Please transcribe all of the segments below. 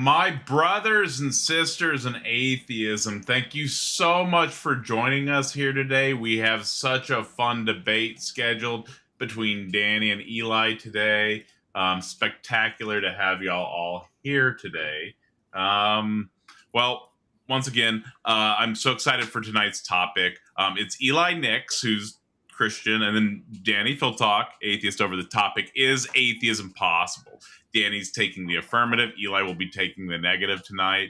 My brothers and sisters in atheism, thank you so much for joining us here today. We have such a fun debate scheduled between Danny and Eli today. Spectacular to have y'all all here today. Well, once again, I'm so excited for tonight's topic. It's Eli Nix, who's Christian, and then Danny Philtalk, atheist, over the topic, is atheism possible? Danny's taking the affirmative. Eli will be taking the negative tonight.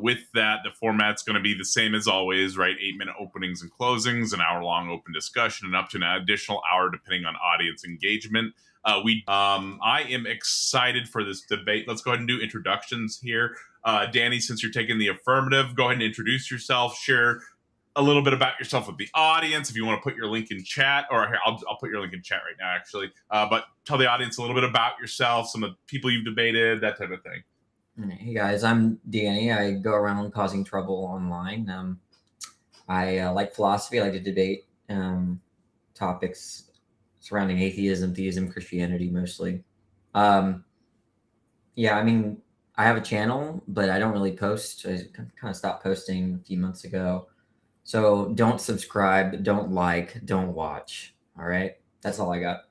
With that, the format's going to be the same as always, right? 8-minute openings and closings, an hour-long open discussion, and up to an additional hour depending on audience engagement. I am excited for this debate. Let's go ahead and do introductions here. Danny, since you're taking the affirmative, go ahead and introduce yourself, share a little bit about yourself with the audience. If you want to put your link in chat, or here, I'll put your link in chat right now, actually. But tell the audience a little bit about yourself, some of the people you've debated, that type of thing. Hey guys, I'm Danny. I go around causing trouble online. I like philosophy. I like to debate topics surrounding atheism, theism, Christianity mostly. Yeah, I mean, I have a channel, but I don't really post. I kind of stopped posting a few months ago. So don't subscribe, don't like, don't watch. All right. That's all I got.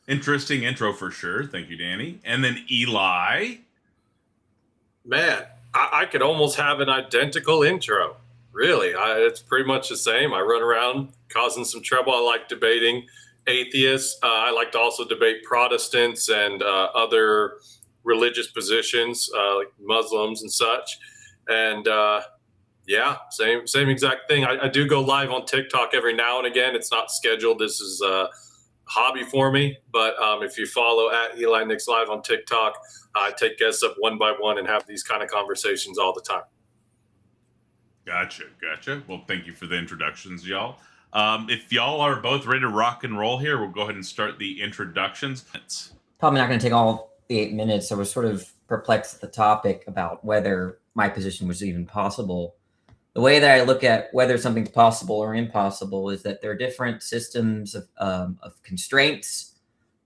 Interesting intro for sure. Thank you, Danny. And then Eli. Man, I could almost have an identical intro. Really, it's pretty much the same. I run around causing some trouble. I like debating atheists. I like to also debate Protestants and other religious positions, like Muslims and such. And yeah, same exact thing. I do go live on TikTok every now and again. It's not scheduled. This is a hobby for me. But if you follow at Eli Nix Live on TikTok, I take guests up one by one and have these kind of conversations all the time. Gotcha. Well, thank you for the introductions, y'all. If y'all are both ready to rock and roll here, we'll go ahead and start the introductions. Probably not going to take all the 8 minutes. I was sort of perplexed at the topic about whether my position was even possible. The way that I look at whether something's possible or impossible is that there are different systems of constraints.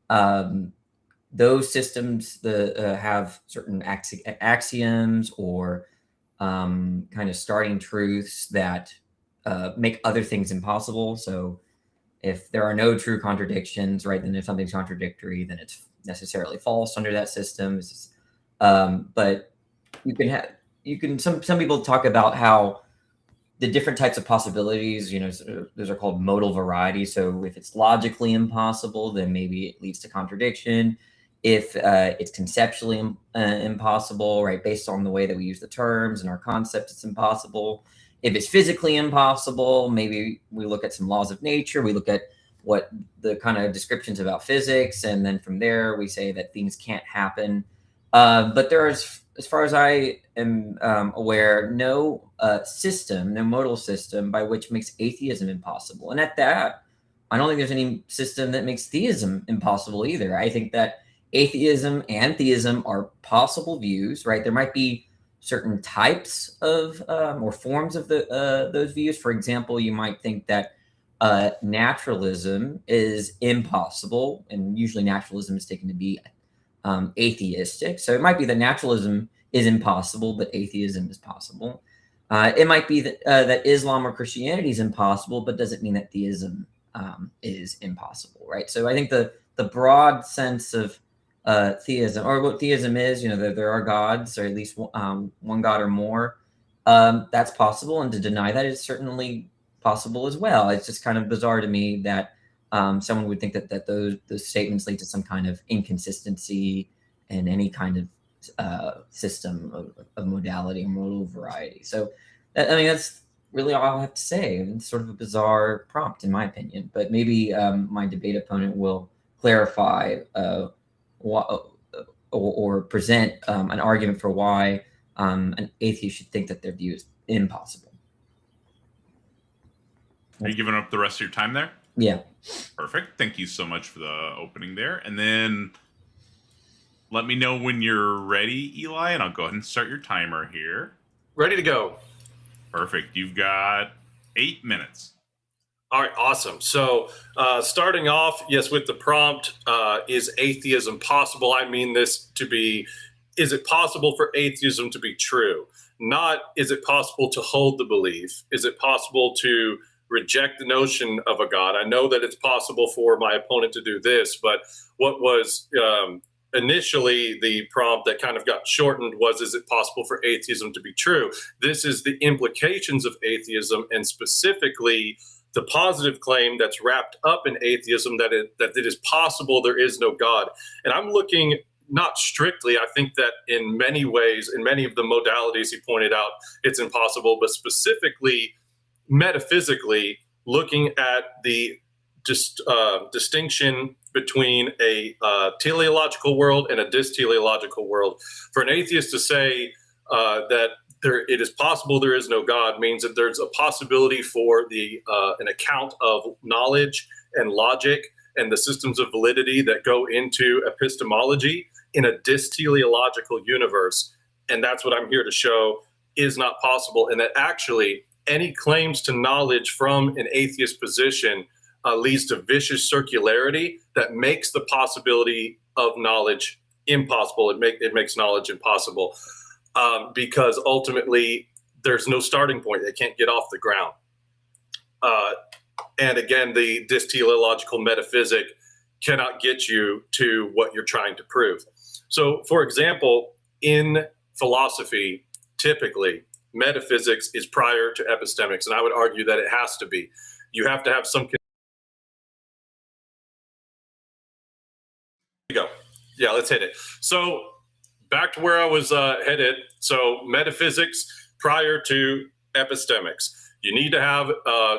Those systems have certain axioms or kind of starting truths that make other things impossible. So if there are no true contradictions, right, then if something's contradictory, then it's necessarily false under that system. But some people talk about how the different types of possibilities, those are called modal variety. So if it's logically impossible, then maybe it leads to contradiction. If it's conceptually impossible, right, based on the way that we use the terms and our concepts, it's impossible. If it's physically impossible, maybe we look at some laws of nature. We look at what the kind of descriptions about physics, and then from there we say that things can't happen. But there is, as far as I am aware, no no modal system by which makes atheism impossible. And at that, I don't think there's any system that makes theism impossible either. I think that atheism and theism are possible views, right? There might be certain types of or forms of those views. For example, you might think that naturalism is impossible, and usually naturalism is taken to be atheistic. So it might be that naturalism is impossible, but atheism is possible. It might be that Islam or Christianity is impossible, but doesn't mean that theism is impossible, right? So I think the broad sense of theism, or what theism is, that there are gods, or at least one god or more, that's possible, and to deny that is certainly possible as well. It's just kind of bizarre to me that someone would think that those statements lead to some kind of inconsistency in any kind of system of modality or modal variety. So, I mean, that's really all I have to say. It's sort of a bizarre prompt, in my opinion. But maybe my debate opponent will clarify or present an argument for why an atheist should think that their view is impossible. Are you giving up the rest of your time there? Yeah. Perfect. Thank you so much for the opening there. And then let me know when you're ready, Eli, and I'll go ahead and start your timer here. Ready to go. Perfect. You've got 8 minutes. All right, awesome. So starting off, yes, with the prompt, is atheism possible? I mean this to be is it possible for atheism to be true? Not, is it possible to hold the belief? Is it possible to reject the notion of a God? I know that it's possible for my opponent to do this, but what was initially the prompt that kind of got shortened was, is it possible for atheism to be true? This is the implications of atheism, and specifically the positive claim that's wrapped up in atheism, that it is possible there is no God. And I'm looking not strictly, I think that in many ways, in many of the modalities he pointed out, it's impossible, but specifically metaphysically, looking at the distinction between a teleological world and a dysteleological world. For an atheist to say that it is possible there is no God means that there's a possibility for an account of knowledge and logic and the systems of validity that go into epistemology in a dysteleological universe. And that's what I'm here to show is not possible, and that actually any claims to knowledge from an atheist position leads to vicious circularity that makes the possibility of knowledge impossible. It makes knowledge impossible because ultimately there's no starting point. They can't get off the ground. And again, the dysteleological metaphysic cannot get you to what you're trying to prove. So, for example, in philosophy, typically, metaphysics is prior to epistemics, and I would argue that it has to be. You have to have some. Go. Yeah, let's hit it. So, back to where I was headed. So, metaphysics prior to epistemics. You need to have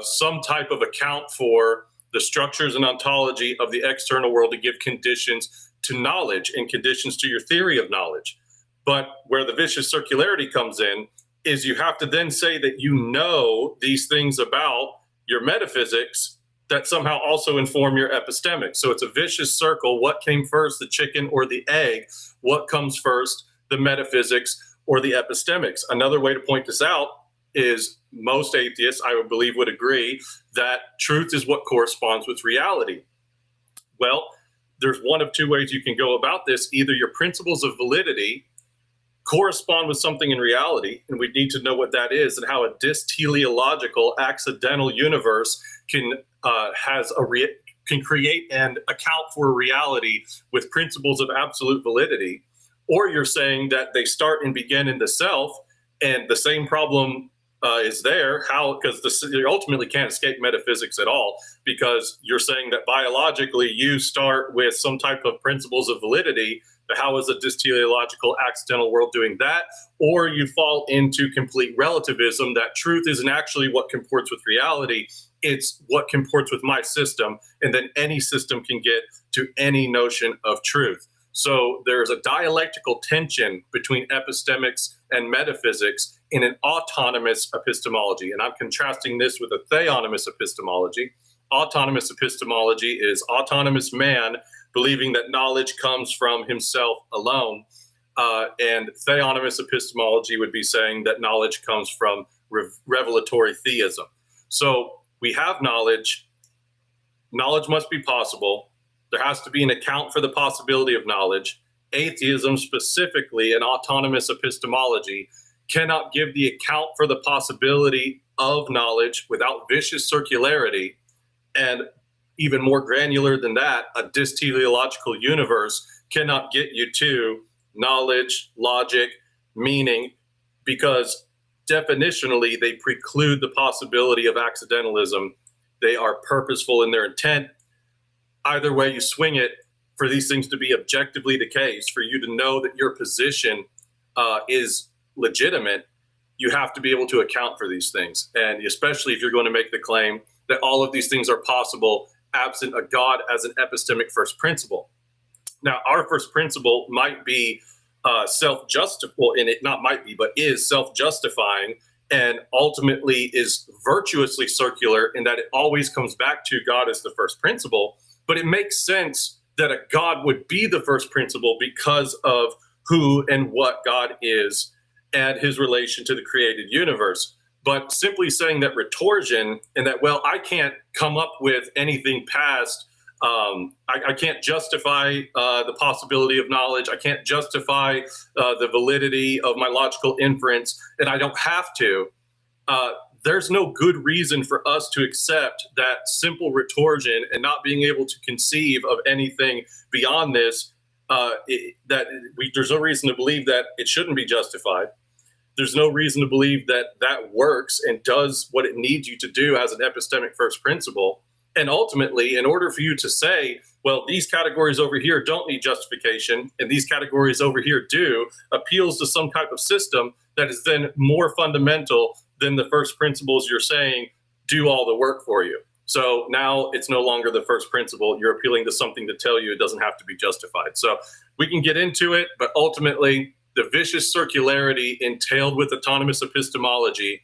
some type of account for the structures and ontology of the external world to give conditions to knowledge and conditions to your theory of knowledge. But where the vicious circularity comes in is you have to then say that you know these things about your metaphysics that somehow also inform your epistemics. So it's a vicious circle. What came first, the chicken or the egg? What comes first, the metaphysics or the epistemics? Another way to point this out is most atheists, I would believe, would agree that truth is what corresponds with reality. Well, there's one of two ways you can go about this. Either your principles of validity correspond with something in reality, and we need to know what that is, and how a dysteleological accidental universe can create and account for reality with principles of absolute validity. Or you're saying that they start and begin in the self, and the same problem is there. How? Because you ultimately can't escape metaphysics at all, because you're saying that biologically you start with some type of principles of validity. But how is a dysteleological accidental world doing that? Or you fall into complete relativism, that truth isn't actually what comports with reality. It's what comports with my system. And then any system can get to any notion of truth. So there's a dialectical tension between epistemics and metaphysics in an autonomous epistemology. And I'm contrasting this with a theonomous epistemology. Autonomous epistemology is autonomous man believing that knowledge comes from himself alone. And theonomous epistemology would be saying that knowledge comes from revelatory theism. So we have knowledge. Knowledge must be possible. There has to be an account for the possibility of knowledge. Atheism, specifically an autonomous epistemology, cannot give the account for the possibility of knowledge without vicious circularity. And even more granular than that, a dysteleological universe cannot get you to knowledge, logic, meaning, because definitionally they preclude the possibility of accidentalism. They are purposeful in their intent. Either way you swing it, for these things to be objectively the case, for you to know that your position is legitimate, you have to be able to account for these things. And especially if you're going to make the claim that all of these things are possible absent a God as an epistemic first principle. Now, our first principle might be self-justifying, and it not might be, but is self-justifying, and ultimately is virtuously circular in that it always comes back to God as the first principle. But it makes sense that a God would be the first principle because of who and what God is and his relation to the created universe. But simply saying that retorsion and that, well, I can't come up with anything past I can't justify the possibility of knowledge. I can't justify the validity of my logical inference, and I don't have to. There's no good reason for us to accept that simple retorsion and not being able to conceive of anything beyond this. There's no reason to believe that it shouldn't be justified. There's no reason to believe that that works and does what it needs you to do as an epistemic first principle. And ultimately, in order for you to say, well, these categories over here don't need justification and these categories over here do, appeals to some type of system that is then more fundamental than the first principles you're saying do all the work for you. So now it's no longer the first principle. You're appealing to something to tell you it doesn't have to be justified. So we can get into it, but ultimately the vicious circularity entailed with autonomous epistemology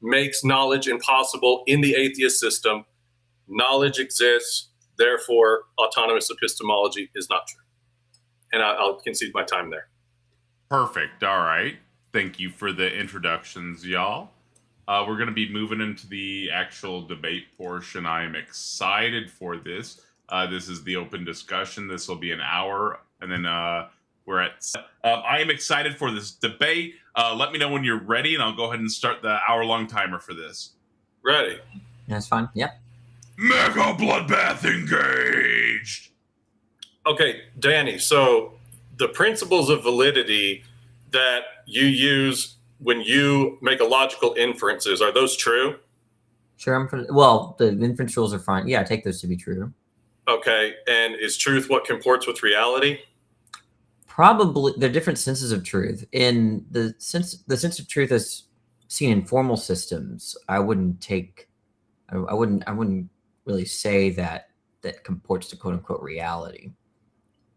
makes knowledge impossible in the atheist system. Knowledge exists, therefore autonomous epistemology is not true. And I'll concede my time there. Perfect. All right. Thank you for the introductions, y'all. We're going to be moving into the actual debate portion. I am excited for this. This is the open discussion. This will be an hour, and then we're at... I am excited for this debate. Let me know when you're ready, and I'll go ahead and start the hour-long timer for this. Ready. That's fine. Yep. Mega bloodbath engaged! Okay, Danny, so the principles of validity that you use when you make a logical inferences, are those true? Sure. Well, the inference rules are fine. Yeah, I take those to be true. Okay, and is truth what comports with reality? Probably, there are different senses of truth. In the sense of truth as seen in formal systems, I wouldn't really say that comports to quote unquote reality.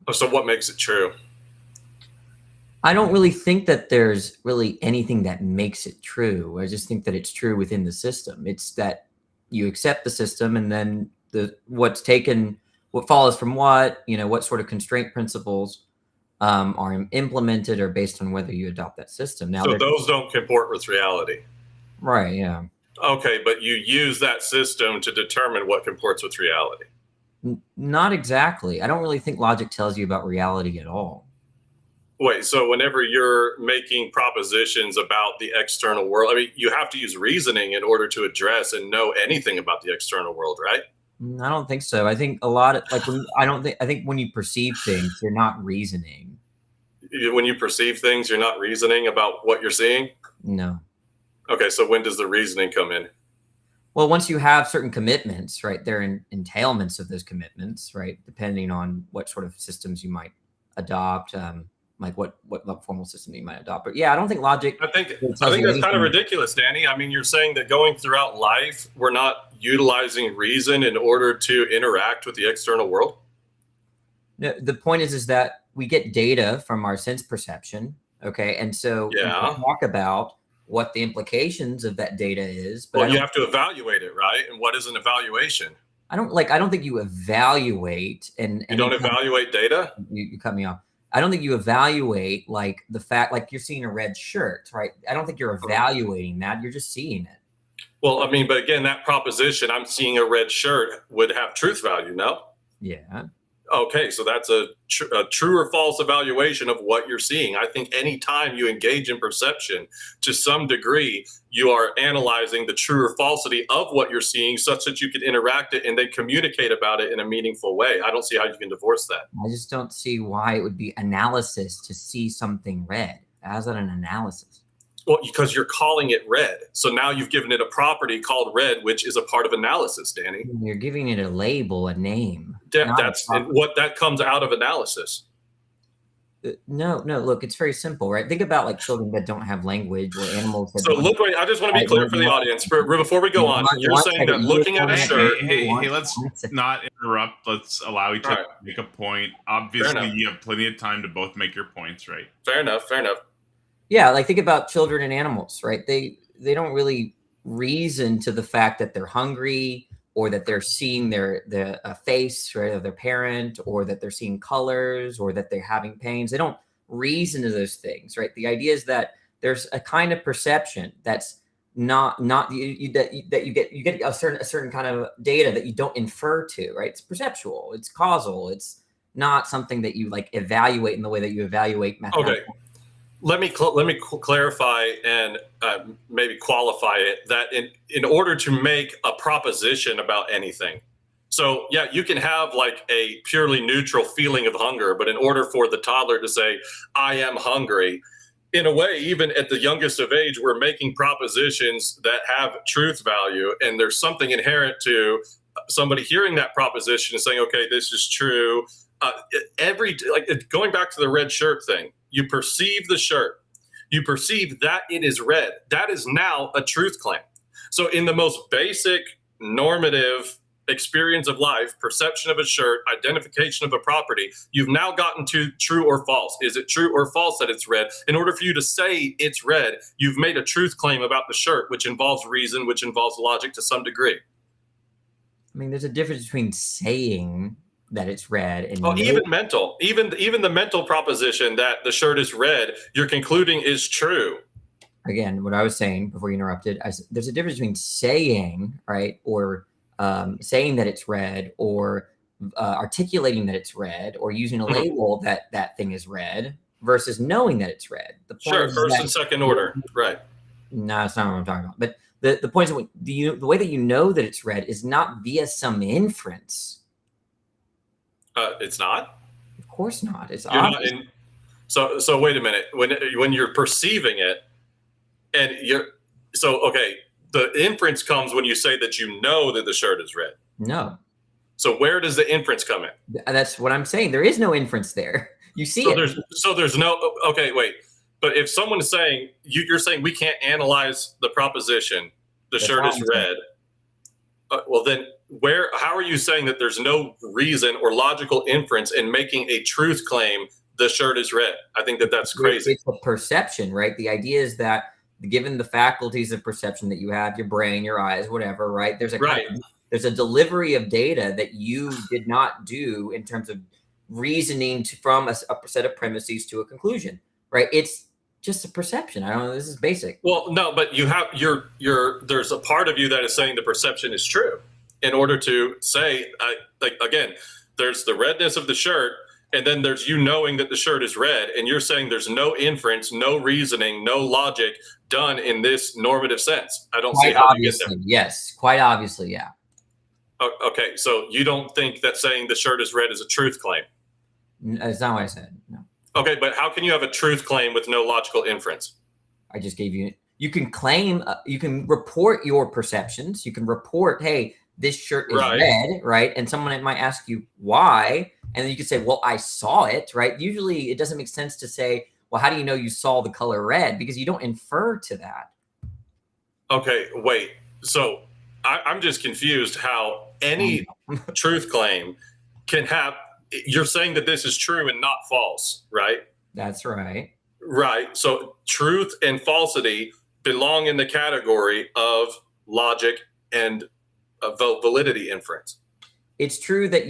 Oh, so what makes it true? I don't really think that there's really anything that makes it true. I just think that it's true within the system. It's that you accept the system, and then what follows from what sort of constraint principles are implemented or based on whether you adopt that system. Now, so those don't comport with reality. Right, yeah. Okay, but you use that system to determine what comports with reality. Not exactly. I don't really think logic tells you about reality at all. Wait, so whenever you're making propositions about the external world, I mean, you have to use reasoning in order to address and know anything about the external world, right? I don't think so. I think a lot of I think when you perceive things, you're not reasoning. When you perceive things, you're not reasoning about what you're seeing? No. Okay, so when does the reasoning come in? Well, once you have certain commitments, right, there are entailments of those commitments, right, depending on what sort of systems you might adopt, like what formal system you might adopt. But yeah, I don't think logic... I think that's kind of ridiculous, Danny. I mean, you're saying that going throughout life, we're not utilizing reason in order to interact with the external world? No, the point is that we get data from our sense perception, okay? And so we can talk about what the implications of that data is. But well, you have to evaluate it, right? And what is an evaluation? I don't think you evaluate and you don't evaluate data? You cut me off. I don't think you evaluate like the fact, like you're seeing a red shirt, right? I don't think you're evaluating that. You're just seeing it. Well, I mean, but again, that proposition, I'm seeing a red shirt, would have truth value, no? Yeah. Okay, so that's a true or false evaluation of what you're seeing. I think any time you engage in perception, to some degree, you are analyzing the true or falsity of what you're seeing such that you can interact it and then communicate about it in a meaningful way. I don't see how you can divorce that. I just don't see why it would be analysis to see something red. How's that an analysis? Well, because you're calling it red. So now you've given it a property called red, which is a part of analysis, Danny. You're giving it a label, a name. That's what that comes out of analysis. No, look, it's very simple, right? Think about like children that don't have language or animals. So look, wait, I just want to be clear for the audience. Before we go on, you're saying that looking at a shirt. Hey, let's not interrupt. Let's allow each other to make a point. Obviously, you have plenty of time to both make your points, right? Fair enough. Yeah, like think about children and animals, right? They don't really reason to the fact that they're hungry or that they're seeing the face, right, of their parent, or that they're seeing colors, or that they're having pains. They don't reason to those things, right? The idea is that there's a kind of perception that's you get a certain kind of data that you don't infer to, right? It's perceptual, it's causal, it's not something that you like evaluate in the way that you evaluate mathematical. Okay, let me clarify and maybe qualify it, that in order to make a proposition about anything, so yeah, you can have like a purely neutral feeling of hunger, but in order for the toddler to say, I am hungry, in a way, even at the youngest of age, we're making propositions that have truth value, and there's something inherent to somebody hearing that proposition and saying, okay, this is true. Going back to the red shirt thing, you perceive the shirt, you perceive that it is red. That is now a truth claim. So in the most basic normative experience of life, perception of a shirt, identification of a property, you've now gotten to true or false. Is it true or false that it's red? In order for you to say it's red, you've made a truth claim about the shirt, which involves reason, which involves logic to some degree. I mean, there's a difference between saying that it's red and even mental, even the mental proposition that the shirt is red, you're concluding is true. Again, what I was saying before you interrupted, there's a difference between saying, right, or saying that it's red, or articulating that it's red, or using a label that thing is red, versus knowing that it's red. The point sure, first and second order, right? No, that's not what I'm talking about. But the point is, the way that you know that it's red is not via some inference. It's not. Of course not. It's obvious. So wait a minute. When you're perceiving it, and okay, the inference comes when you say that you know that the shirt is red. No. So where does the inference come in? That's what I'm saying. There is no inference there. You see it. There's no. Okay, wait. But if someone is saying you're saying we can't analyze the proposition, the shirt is red. Well, then how are you saying that there's no reason or logical inference in making a truth claim the shirt is red? I think that's crazy. It's a perception, right? The idea is that given the faculties of perception that you have, your brain, your eyes, whatever, right? There's a delivery of data that you did not do in terms of reasoning from a set of premises to a conclusion, right? It's just a perception. I don't know. This is basic. Well, no, but you have there's a part of you that is saying the perception is true. In order to say, again, there's the redness of the shirt, and then there's you knowing that the shirt is red, and you're saying there's no inference, no reasoning, no logic done in this normative sense. I don't see how you get there. Yes, quite obviously, yeah. Okay, so you don't think that saying the shirt is red is a truth claim? That's not what I said, no. Okay, but how can you have a truth claim with no logical inference? I just gave you can claim, you can report your perceptions. You can report, hey, this shirt is red, right? And someone might ask you why, and then you could say, well, I saw it, right? Usually it doesn't make sense to say, well, how do you know you saw the color red? Because you don't infer to that. Okay, wait. So I'm just confused how any truth claim can have, you're saying that this is true and not false, right? That's right. Right. So truth and falsity belong in the category of logic and validity inference. It's true that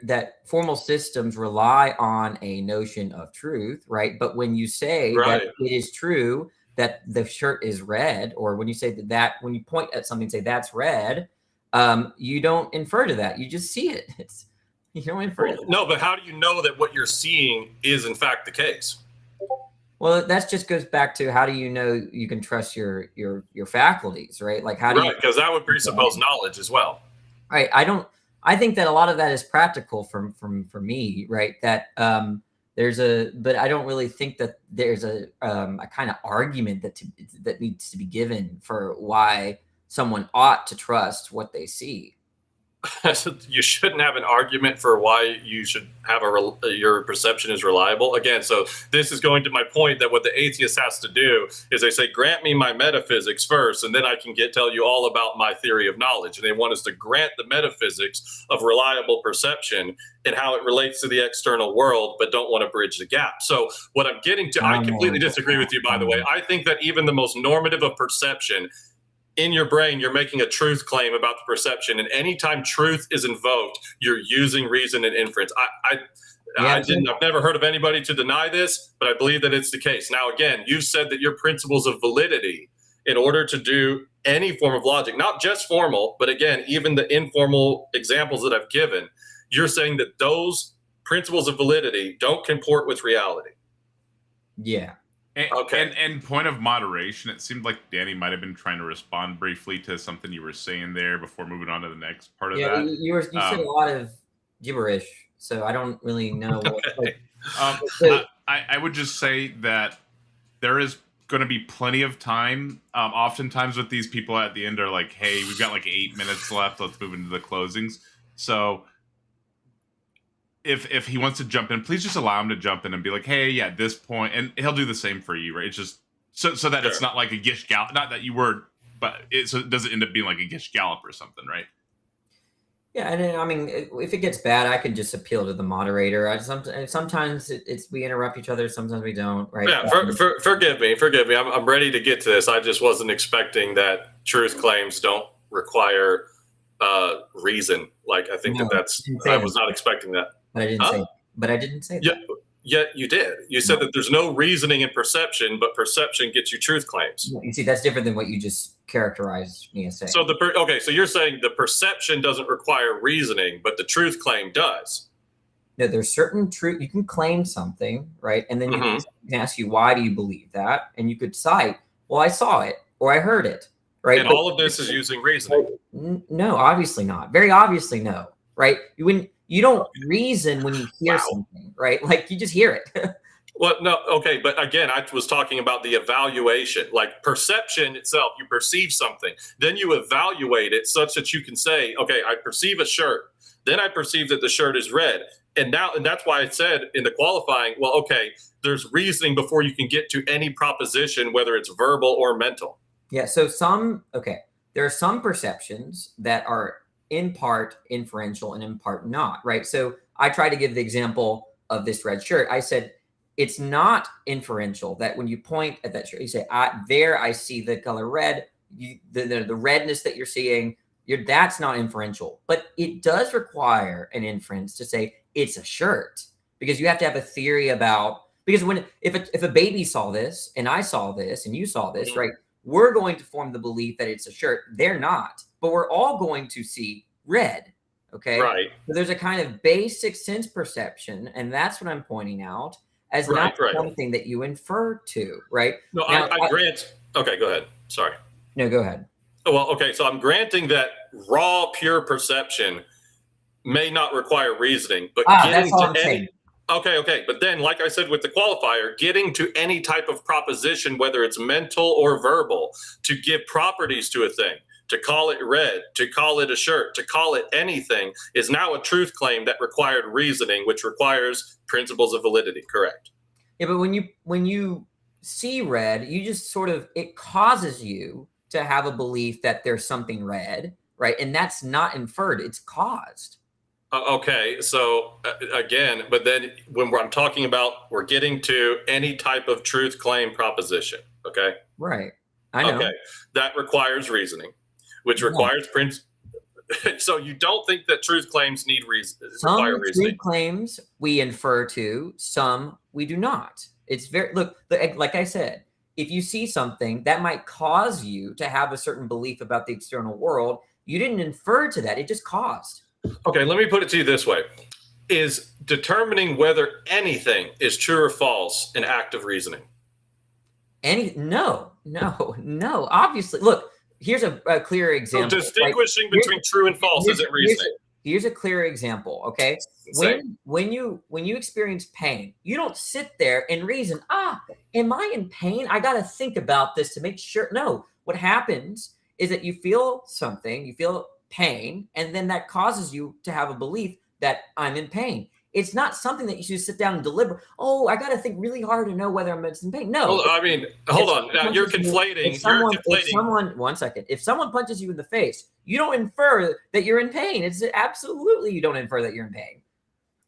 that formal systems rely on a notion of truth, right? But when you say that it is true that the shirt is red, or when you say that when you point at something and say that's red, you don't infer to that. You just see it. You don't infer to that. No, but how do you know that what you're seeing is in fact the case? Well, that just goes back to how do you know you can trust your faculties, right? Like how do you? Right, because that would presuppose knowledge as well. Right. I think that a lot of that is practical for me, right? That but I don't really think that there's a kind of argument that needs to be given for why someone ought to trust what they see. You shouldn't have an argument for why you should have your perception is reliable. Again, so this is going to my point that what the atheist has to do is they say, grant me my metaphysics first, and then I can tell you all about my theory of knowledge. And they want us to grant the metaphysics of reliable perception and how it relates to the external world, but don't want to bridge the gap. So what I'm getting to, I completely disagree with you, by the way. I think that even the most normative of perception, in your brain, you're making a truth claim about the perception, and anytime truth is invoked, you're using reason and inference. I've never heard of anybody to deny this, but I believe that it's the case. Now, again, you said that your principles of validity in order to do any form of logic, not just formal, but again, even the informal examples that I've given, you're saying that those principles of validity don't comport with reality. Yeah. And point of moderation, it seemed like Danny might have been trying to respond briefly to something you were saying there before moving on to the next part of that. You said a lot of gibberish, so I don't really know what. Okay. I would just say that there is going to be plenty of time. Oftentimes with these people at the end are like, hey, we've got like 8 minutes left. Let's move into the closings. So if he wants to jump in, please just allow him to jump in and be like, hey, yeah, at this point, and he'll do the same for you, right? It's just so that It's not like a Gish Gallop, not that you were, but so it doesn't end up being like a Gish Gallop or something, right? Yeah, and I mean, if it gets bad, I can just appeal to the moderator. Sometimes we interrupt each other, sometimes we don't, right? Yeah, forgive me. I'm ready to get to this. I just wasn't expecting that truth claims don't require reason. Like, I think I was not expecting that. But I didn't say that. Yeah, you did. You said that there's no reasoning in perception, but perception gets you truth claims. You see, that's different than what you just characterized me as saying. So so you're saying the perception doesn't require reasoning, but the truth claim does. No, there's certain truth. You can claim something, right? And then you can ask you, why do you believe that? And you could cite, well, I saw it or I heard it, right? And all of this is using reasoning. No, obviously not. Very obviously no, right? You don't reason when you hear something, right? Like, you just hear it. Well, no, okay, but again, I was talking about the evaluation. Like, perception itself, you perceive something, then you evaluate it such that you can say, okay, I perceive a shirt, then I perceive that the shirt is red, and that's why I said in the qualifying, well, okay, there's reasoning before you can get to any proposition, whether it's verbal or mental. Yeah, so there are some perceptions that are in part inferential and in part not, right? So I try to give the example of this red shirt. I said, it's not inferential that when you point at that shirt, you say, I see the color red, the redness that you're seeing, that's not inferential. But it does require an inference to say it's a shirt, because you have to have a theory about, because if a baby saw this and I saw this and you saw this, right, we're going to form the belief that it's a shirt. They're not, but we're all going to see red. Okay. Right. So there's a kind of basic sense perception, and that's what I'm pointing out as not something that you infer to, right? No, now, I grant. Okay, go ahead. Sorry. No, go ahead. Well, okay, so I'm granting that raw, pure perception may not require reasoning, but getting to any. Okay, but then, like I said with the qualifier, getting to any type of proposition, whether it's mental or verbal, to give properties to a thing, to call it red, to call it a shirt, to call it anything, is now a truth claim that required reasoning, which requires principles of validity. Correct. Yeah, but when you see red, you just it causes you to have a belief that there's something red, right? And that's not inferred; it's caused. Okay, so again, but then when I'm talking about, we're getting to any type of truth claim proposition. Okay. Right. I know. Okay, that requires reasoning, which requires So you don't think that truth claims need reason? Some truth claims we infer to, some we do not. It's like I said, if you see something that might cause you to have a certain belief about the external world, you didn't infer to that; it just caused. Okay, let me put it to you this way: is determining whether anything is true or false an act of reasoning? No. Obviously, look. Here's a clear example. So distinguishing between true and false isn't reasoning. Here's a clear example, okay? When you experience pain, you don't sit there and reason, am I in pain? I got to think about this to make sure. No, what happens is that you feel something, you feel pain, and then that causes you to have a belief that I'm in pain. It's not something that you should sit down and deliberate. Oh, I got to think really hard to know whether I'm in pain. No. Well, I mean, hold on. Now you're conflating. If someone punches you in the face, you don't infer that you're in pain. It's absolutely you don't infer that you're in pain.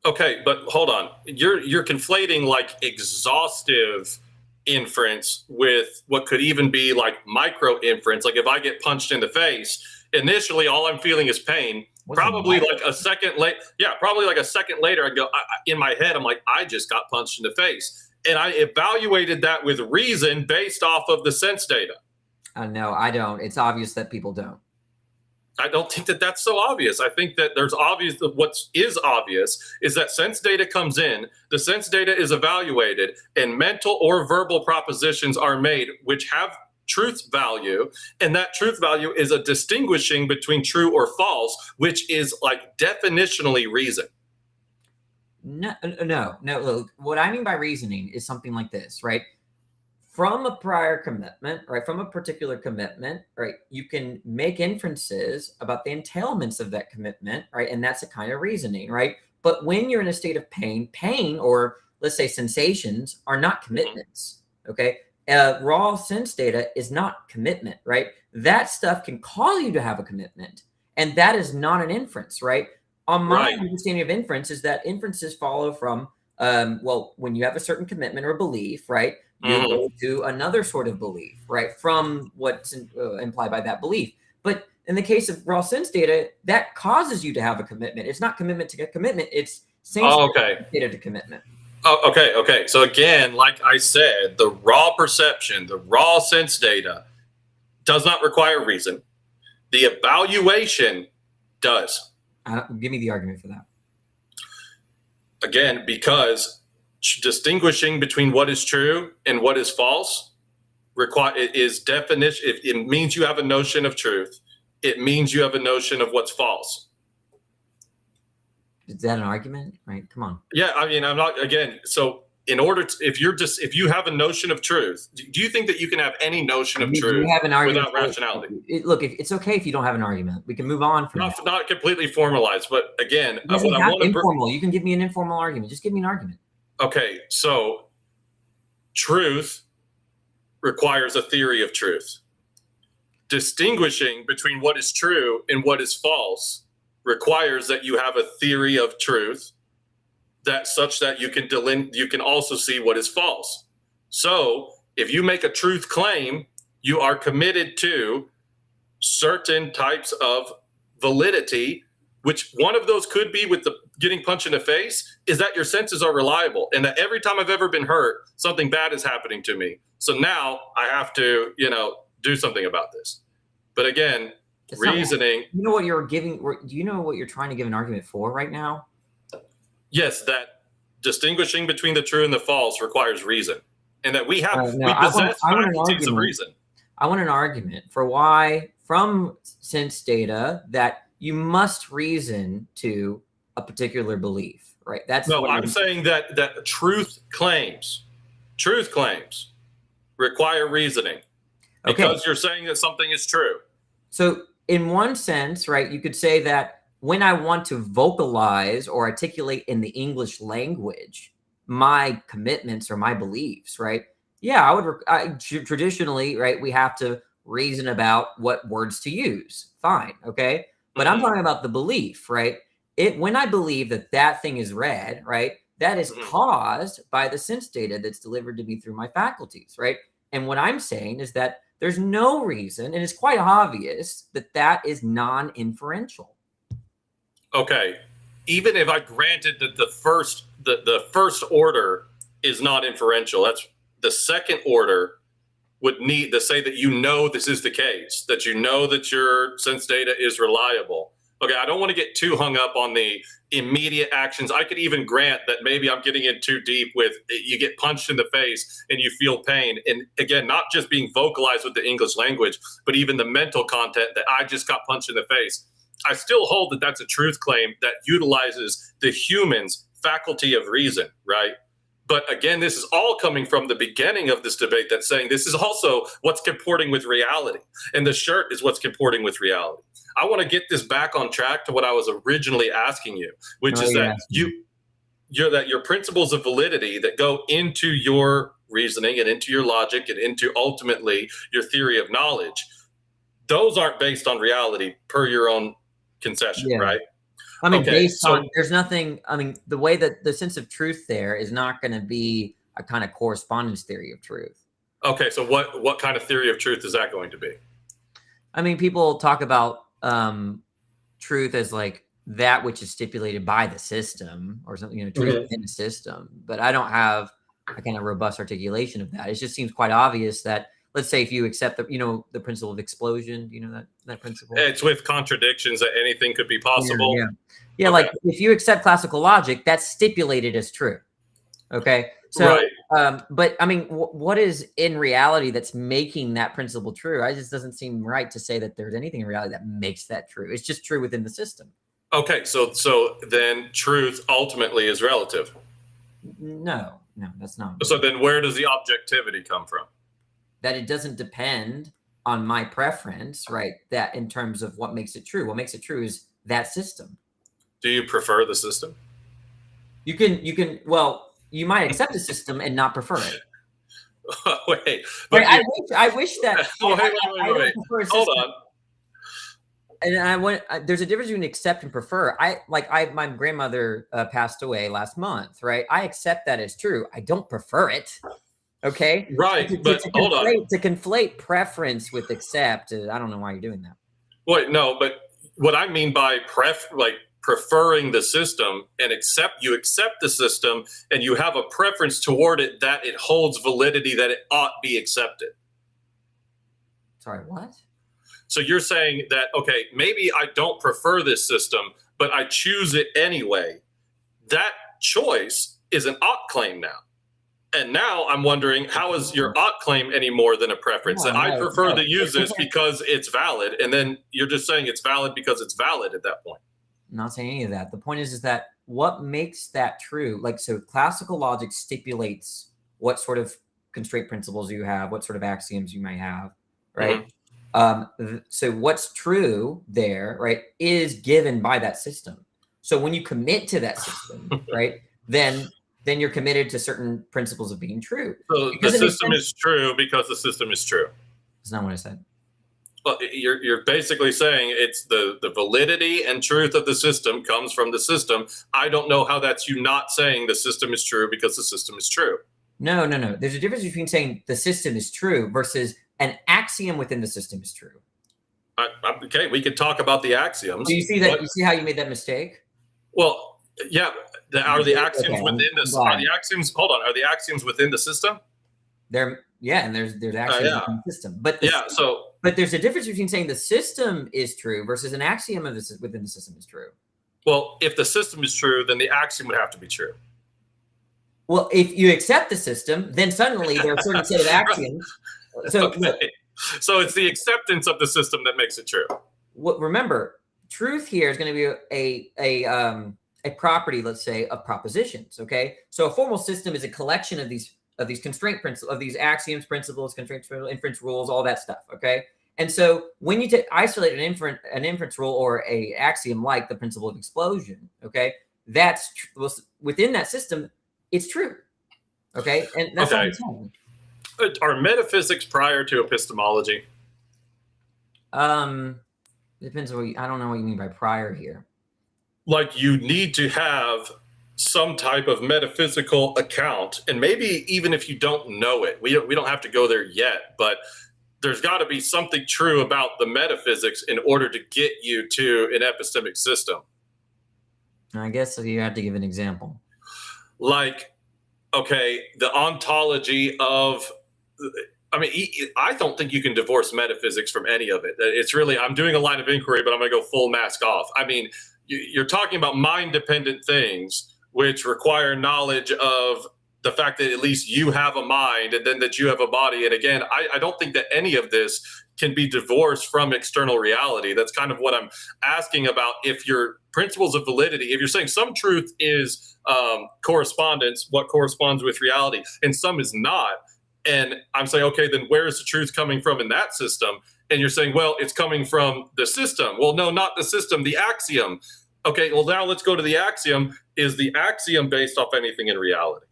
Okay, but hold on. You're conflating like exhaustive inference with what could even be like micro inference. Like if I get punched in the face, initially all I'm feeling is pain. Probably like a second later. Yeah, probably like a second later, I go in my head. I'm like, I just got punched in the face, and I evaluated that with reason based off of the sense data. No, I don't. It's obvious that people don't. I don't think that that's so obvious. I think that there's obvious that what is obvious is that sense data comes in, the sense data is evaluated, and mental or verbal propositions are made which have truth value, and that truth value is a distinguishing between true or false, which is like definitionally reason. No. Look, what I mean by reasoning is something like this, right? From a prior commitment, right? From a particular commitment, right? You can make inferences about the entailments of that commitment, right? And that's a kind of reasoning, right? But when you're in a state of pain, or let's say sensations, are not commitments, okay? Raw sense data is not commitment, right? That stuff can cause you to have a commitment, and that is not an inference, right? On my understanding of inference is that inferences follow from, well, when you have a certain commitment or belief, right? You go to another sort of belief, right? From what's implied by that belief. But in the case of raw sense data, that causes you to have a commitment. It's not commitment to get commitment. It's sense data to commitment. Oh, okay. So again, like I said, the raw perception, the raw sense data does not require reason. The evaluation does. Give me the argument for that. Again, because distinguishing between what is true and what is false is definition. If it means you have a notion of truth, it means you have a notion of what's false. Is that an argument? Right? Come on. Yeah, I mean, I'm not, again, so in order to, if you have a notion of truth, do you think that you can have any notion of truth without rationality? Look, it's okay if you don't have an argument. We can move on from that. Not completely formalized, but again, informal. You can give me an informal argument. Just give me an argument. Okay, so truth requires a theory of truth. Distinguishing between what is true and what is false requires that you have a theory of truth that such that you can also see what is false. So if you make a truth claim, you are committed to certain types of validity, which one of those could be with the getting punched in the face, is that your senses are reliable, and that every time I've ever been hurt, something bad is happening to me. So now I have to, do something about this. But again, reasoning. You know what you're giving? Do you know what you're trying to give an argument for right now? Yes, that distinguishing between the true and the false requires reason, and that we possess faculties of reason. I want an argument for why, from sense data, that you must reason to a particular belief, right? I'm saying that truth claims require reasoning because you're saying that something is true. So in one sense, right, you could say that when I want to vocalize or articulate in the English language my commitments or my beliefs, right? Yeah, traditionally, right, we have to reason about what words to use. Fine, okay? But I'm talking about the belief, right? When I believe that thing is red, right, that is caused by the sense data that's delivered to me through my faculties, right? And what I'm saying is that there's no reason, and it's quite obvious that is non-inferential. Okay, even if I granted that the first order is not inferential, that's the second order would need to say that this is the case, that that your sense data is reliable. Okay, I don't want to get too hung up on the immediate actions. I could even grant that maybe I'm getting in too deep with you get punched in the face and you feel pain. And again, not just being vocalized with the English language, but even the mental content that I just got punched in the face. I still hold that that's a truth claim that utilizes the human's faculty of reason, right? But again, this is all coming from the beginning of this debate that's saying this is also what's comporting with reality. And the shirt is what's comporting with reality. I want to get this back on track to what I was originally asking you, which is that your principles of validity that go into your reasoning and into your logic and into ultimately your theory of knowledge, those aren't based on reality per your own concession, right? I mean, there's nothing, the way that the sense of truth there is not going to be a kind of correspondence theory of truth. Okay, so what kind of theory of truth is that going to be? I mean, people talk about truth as like that which is stipulated by the system or something, truth within the system. But I don't have a kind of robust articulation of that. It just seems quite obvious that, let's say if you accept the principle of explosion, that principle? It's with contradictions that anything could be possible. Yeah. Okay. Like if you accept classical logic, that's stipulated as true. Okay. So, right. But I mean, what is in reality that's making that principle true? It just doesn't seem right to say that there's anything in reality that makes that true. It's just true within the system. Okay. So then truth ultimately is relative. No, that's not. So then where does the objectivity come from? That it doesn't depend on my preference, right? That in terms of what makes it true. What makes it true is that system. Do you prefer the system? You can, well, you might accept the system and not prefer it. Wait. I wish that. Wait. Hold on. And there's a difference between accept and prefer. My grandmother passed away last month, right? I accept that as true. I don't prefer it. Okay. Right. But hold on. To conflate preference with accept, I don't know why you're doing that. Wait, no, but what I mean by preferring the system and you accept the system and you have a preference toward it, that it holds validity, that it ought be accepted. Sorry, what? So you're saying that, okay, maybe I don't prefer this system, but I choose it anyway. That choice is an ought claim now. And now I'm wondering, how is your ought claim any more than a preference? That I prefer to use this because it's valid. And then you're just saying it's valid because it's valid at that point. I'm not saying any of that. The point is that what makes that true? So classical logic stipulates what sort of constraint principles you have, what sort of axioms you might have, right? Mm-hmm. So what's true there, right, is given by that system. So when you commit to that system, right, then you're committed to certain principles of being true. So the system is true because the system is true. That's not what I said. Well, you're basically saying it's the validity and truth of the system comes from the system. I don't know how that's you not saying the system is true because the system is true. No. There's a difference between saying the system is true versus an axiom within the system is true. Okay, we could talk about the axioms. Do you see that? You see how you made that mistake? Well, yeah. Are the axioms within this? Are the axioms? Hold on. Are the axioms within the system? And there's axioms within the system. But but there's a difference between saying the system is true versus an axiom within the system is true. Well, if the system is true, then the axiom would have to be true. Well, if you accept the system, then suddenly there are a certain set of axioms. So, so it's the acceptance of the system that makes it true. Remember, truth here is going to be a property, let's say, of propositions. Okay, so a formal system is a collection of these constraint principles, of these axioms, principles, constraint, inference rules, all that stuff. Okay, and so when you isolate an inference rule or a axiom like the principle of explosion, okay, that's within that system, it's true. Okay, and that's what I'm saying. Are metaphysics prior to epistemology? Depends on I don't know what you mean by prior here. Like you need to have some type of metaphysical account, and maybe even if you don't know it, we don't have to go there yet, but there's got to be something true about the metaphysics in order to get you to an epistemic system. I guess you have to give an example. Like, okay, the ontology of, I don't think you can divorce metaphysics from any of it. It's really, I'm doing a line of inquiry, but I'm going to go full mask off. I mean, you're talking about mind-dependent things, which require knowledge of the fact that at least you have a mind and then that you have a body. And again, I don't think that any of this can be divorced from external reality. That's kind of what I'm asking about. If your principles of validity, if you're saying some truth is correspondence, what corresponds with reality, and some is not, and I'm saying, okay, then where is the truth coming from in that system? And you're saying, well, it's coming from the system. Well, no, not the system, the axiom. Okay, well, now let's go to the axiom. Is the axiom based off anything in reality?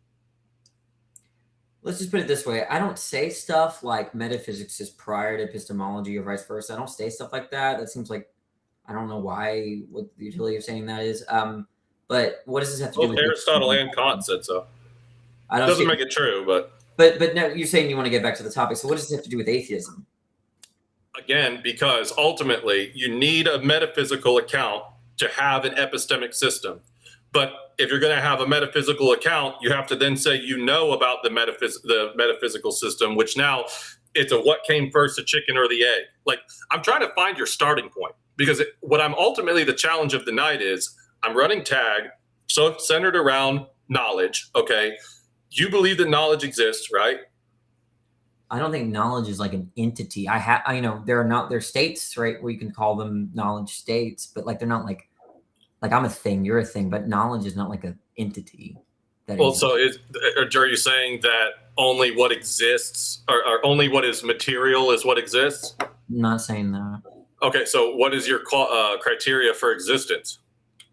Let's just put it this way. I don't say stuff like metaphysics is prior to epistemology or vice versa. I don't say stuff like that. That seems like, I don't know what the utility of saying that is. But what does this have to do with Aristotle and Kant said so. It doesn't make it true, but now you're saying you want to get back to the topic. So what does this have to do with atheism? Again, because ultimately you need a metaphysical account to have an epistemic system. But if you're going to have a metaphysical account, you have to then say you know about the metaphysical system, which now it's a what came first, the chicken or the egg. Like, I'm trying to find your starting point, because what I'm ultimately, the challenge of the night is I'm running TAG, so centered around knowledge. Okay, you believe that knowledge exists, right? I don't think knowledge is like an entity. There's states, right, where you can call them knowledge states, but like they're not like I'm a thing, you're a thing, but knowledge is not like an entity. Well, so are you saying that only what exists, or only what is material is what exists? I'm not saying that. Okay, so what is your criteria for existence?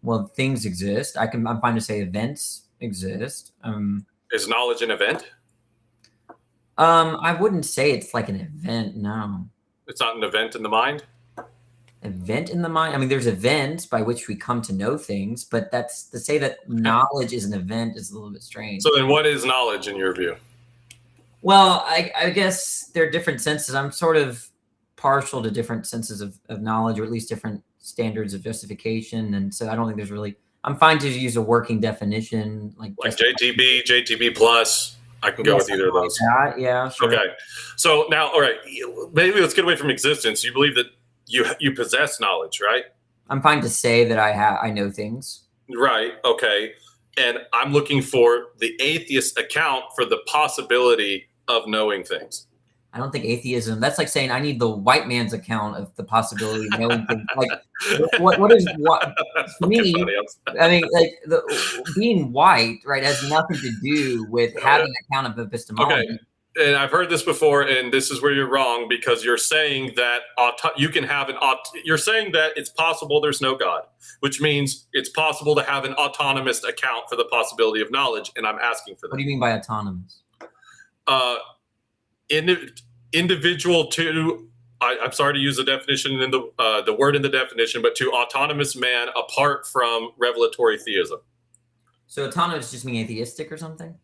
Well, things exist. I'm fine to say events exist. Is knowledge an event? I wouldn't say it's like an event. No. It's not an event in the mind? Event in the mind? I mean, there's events by which we come to know things, but that's to say that knowledge is an event is a little bit strange. So then what is knowledge in your view? Well, I guess there are different senses. I'm sort of partial to different senses of knowledge, or at least different standards of justification. And so I don't think there's really, I'm fine to use a working definition. Like JTB plus. I can go with either of those. Yeah, sure. Okay. So now, all right, maybe let's get away from existence. You believe that you possess knowledge, right? I'm fine to say that I know things. Right. Okay. And I'm looking for the atheist account for the possibility of knowing things. I don't think atheism, that's like saying I need the white man's account of the possibility of knowing things. Like, what is what for me? I mean, like being white, right, has nothing to do with having an account of epistemology. Okay. And I've heard this before, and this is where you're wrong, because you're saying that you can have you're saying that it's possible there's no God, which means it's possible to have an autonomous account for the possibility of knowledge, and I'm asking for that. What do you mean by autonomous? Individual to, I'm sorry to use the definition in the word in the definition, but to autonomous man apart from revelatory theism. So autonomous just mean atheistic or something?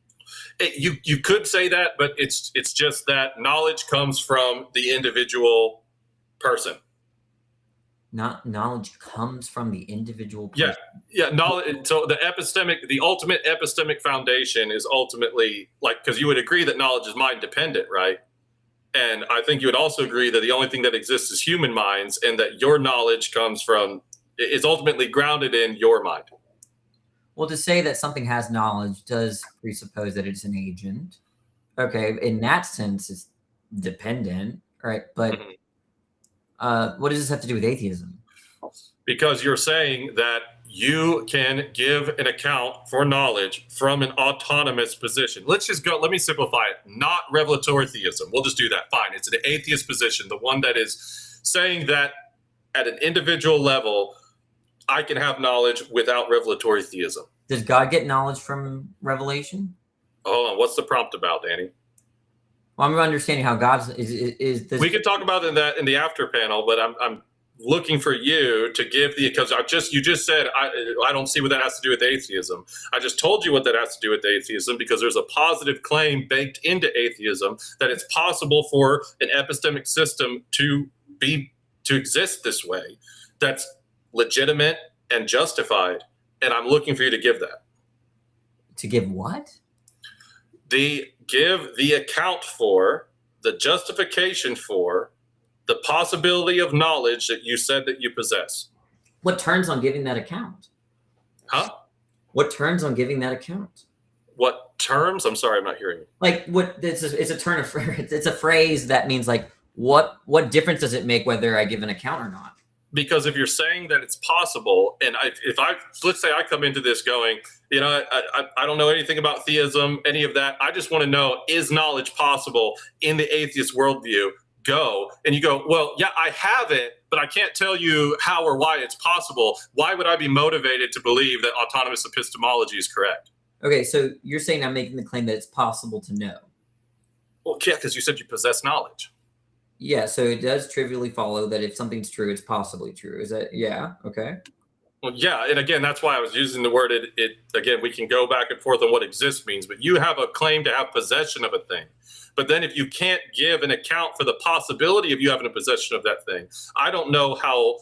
You could say that, but it's just that knowledge comes from the individual person. Not knowledge comes from the individual person. Yeah. Knowledge. So the ultimate epistemic foundation is ultimately, like, because you would agree that knowledge is mind dependent, right? And I think you would also agree that the only thing that exists is human minds, and that your knowledge is ultimately grounded in your mind. Well, to say that something has knowledge does presuppose that it's an agent. Okay, in that sense, it's dependent, right? But what does this have to do with atheism? Because you're saying that you can give an account for knowledge from an autonomous position. Let me simplify it. Not revelatory theism. We'll just do that. Fine. It's an atheist position, the one that is saying that at an individual level, I can have knowledge without revelatory theism. Does God get knowledge from revelation? Hold on. What's the prompt about, Danny? Well, I'm understanding how God's is this. We could talk about that in the after panel, but I'm looking for you to give because you just said I don't see what that has to do with atheism. I just told you what that has to do with atheism, because there's a positive claim baked into atheism that it's possible for an epistemic system to exist this way. That's legitimate and justified, and I'm looking for you to give that. To give what? Give the account for, the justification for, the possibility of knowledge that you said that you possess. What turns on giving that account? Huh? What turns on giving that account? What terms? I'm sorry, I'm not hearing you. Like it's a turn of it's a phrase that means like what difference does it make whether I give an account or not? Because if you're saying that it's possible, and let's say I come into this going, I don't know anything about theism, any of that. I just want to know, is knowledge possible in the atheist worldview? Go. And you go, well, yeah, I have it, but I can't tell you how or why it's possible. Why would I be motivated to believe that autonomous epistemology is correct? Okay, so you're saying I'm making the claim that it's possible to know. Well, yeah, because you said you possess knowledge. Yeah, so it does trivially follow that if something's true, it's possibly true. Is that, yeah, okay. Well, yeah, and again, that's why I was using the word it. Again, we can go back and forth on what exists means, but you have a claim to have possession of a thing. But then if you can't give an account for the possibility of you having a possession of that thing, I don't know how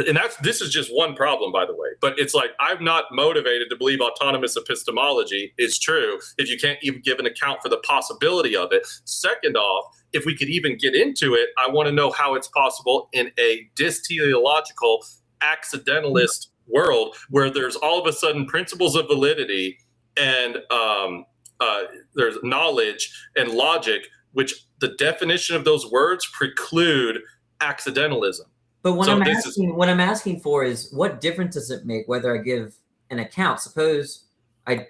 and this is just one problem, by the way, but it's like, I'm not motivated to believe autonomous epistemology is true if you can't even give an account for the possibility of it. Second off, if we could even get into it, I want to know how it's possible in a teleological accidentalist world where there's all of a sudden principles of validity and there's knowledge and logic, which the definition of those words preclude accidentalism. But what I'm asking for is, what difference does it make whether I give an account? Suppose I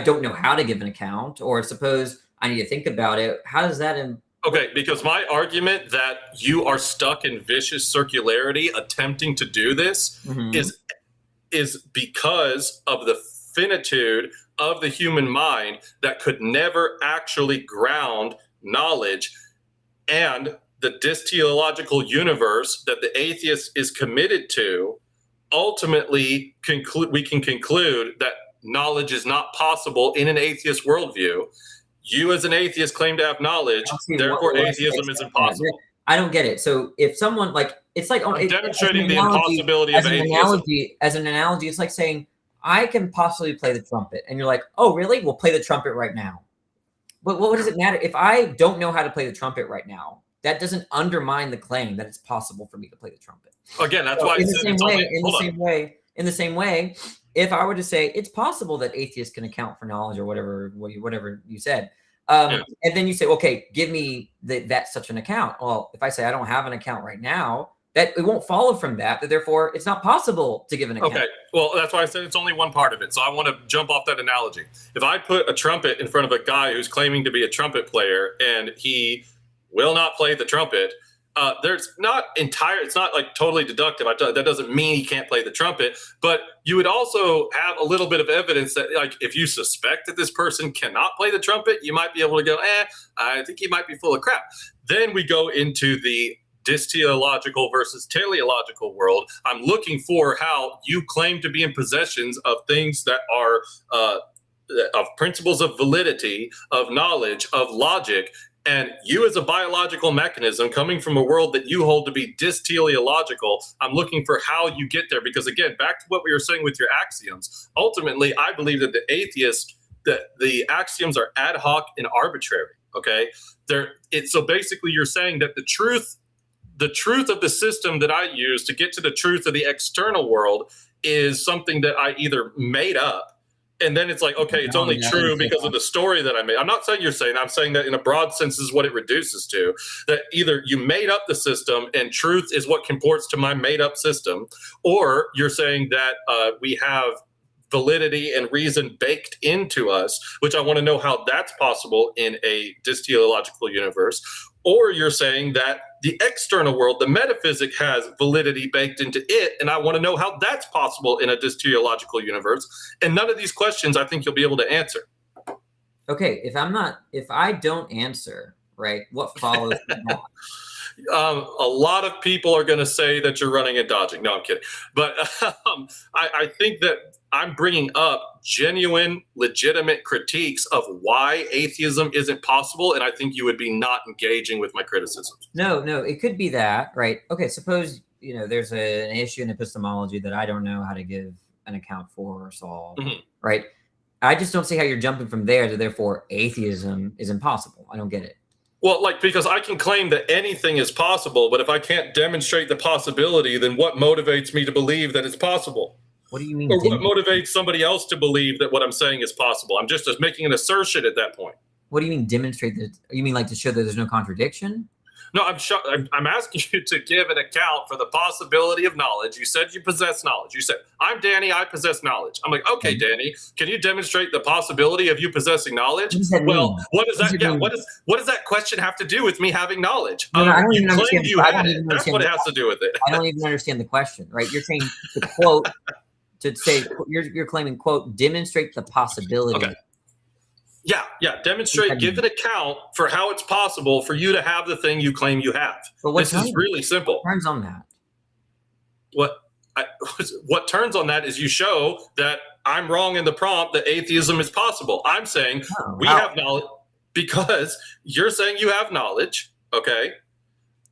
don't know how to give an account, or suppose I need to think about it. How does that? Okay, because my argument that you are stuck in vicious circularity attempting to do this is because of the finitude of the human mind that could never actually ground knowledge, and the teleological universe that the atheist is committed to. Ultimately, we can conclude that knowledge is not possible in an atheist worldview. You as an atheist claim to have knowledge, therefore atheism is impossible. I don't get it. So if someone it's like demonstrating the impossibility of atheism. As an analogy, it's like saying, I can possibly play the trumpet. And you're like, oh, really? We'll play the trumpet right now. But what does it matter? If I don't know how to play the trumpet right now, that doesn't undermine the claim that it's possible for me to play the trumpet. Again, that's why in the same way, if I were to say it's possible that atheists can account for knowledge or whatever you said, and then you say, okay, give me that such an account. Well, if I say I don't have an account right now, that it won't follow from that therefore it's not possible to give an account. Okay, well, that's why I said it's only one part of it. So I want to jump off that analogy. If I put a trumpet in front of a guy who's claiming to be a trumpet player and he will not play the trumpet, it's not like totally deductive. That doesn't mean he can't play the trumpet, but you would also have a little bit of evidence that, like, if you suspect that this person cannot play the trumpet, you might be able to go, I think he might be full of crap. Then we go into the teleological versus teleological world. I'm looking for how you claim to be in possessions of things that are of principles of validity, of knowledge, of logic. And you as a biological mechanism coming from a world that you hold to be teleological, I'm looking for how you get there. Because again, back to what we were saying with your axioms, ultimately, I believe that the axioms are ad hoc and arbitrary. Okay. So basically you're saying that the truth of the system that I use to get to the truth of the external world is something that I either made up. And then it's like, okay, it's only true because of the story that I made. I'm not saying you're saying, I'm saying that in a broad sense is what it reduces to. That either you made up the system and truth is what comports to my made up system, or you're saying that we have validity and reason baked into us, which I want to know how that's possible in a teleological universe. Or you're saying that the external world, the metaphysic, has validity baked into it, and I want to know how that's possible in a teleological universe. And none of these questions I think you'll be able to answer. Okay, if I don't answer, right, what follows from that? A lot of people are going to say that you're running and dodging. No, I'm kidding. But I think that I'm bringing up genuine, legitimate critiques of why atheism isn't possible, and I think you would be not engaging with my criticisms. No, it could be that, right? Okay, suppose there's an issue in epistemology that I don't know how to give an account for or solve, right? I just don't see how you're jumping from there to therefore atheism is impossible. I don't get it. Well, because I can claim that anything is possible, but if I can't demonstrate the possibility, then what motivates me to believe that it's possible? What do you mean? Or what motivates somebody else to believe that what I'm saying is possible? I'm just making an assertion at that point. What do you mean demonstrate that? You mean like to show that there's no contradiction? No, I'm asking you to give an account for the possibility of knowledge. You said you possess knowledge. You said, I'm Danny, I possess knowledge. I'm like, okay, Danny, can you demonstrate the possibility of you possessing knowledge? Well, what does that? Yeah, what does that question have to do with me having knowledge? No, I don't even understand. That's what it has to do with it. I don't even understand the question, right? You're saying to quote, to say, you're claiming, quote, demonstrate the possibility. Okay. Yeah. Demonstrate, give an account for how it's possible for you to have the thing you claim you have. This is really simple. What turns on that? What turns on that is you show that I'm wrong in the prompt that atheism is possible. I'm saying we have knowledge because you're saying you have knowledge, okay?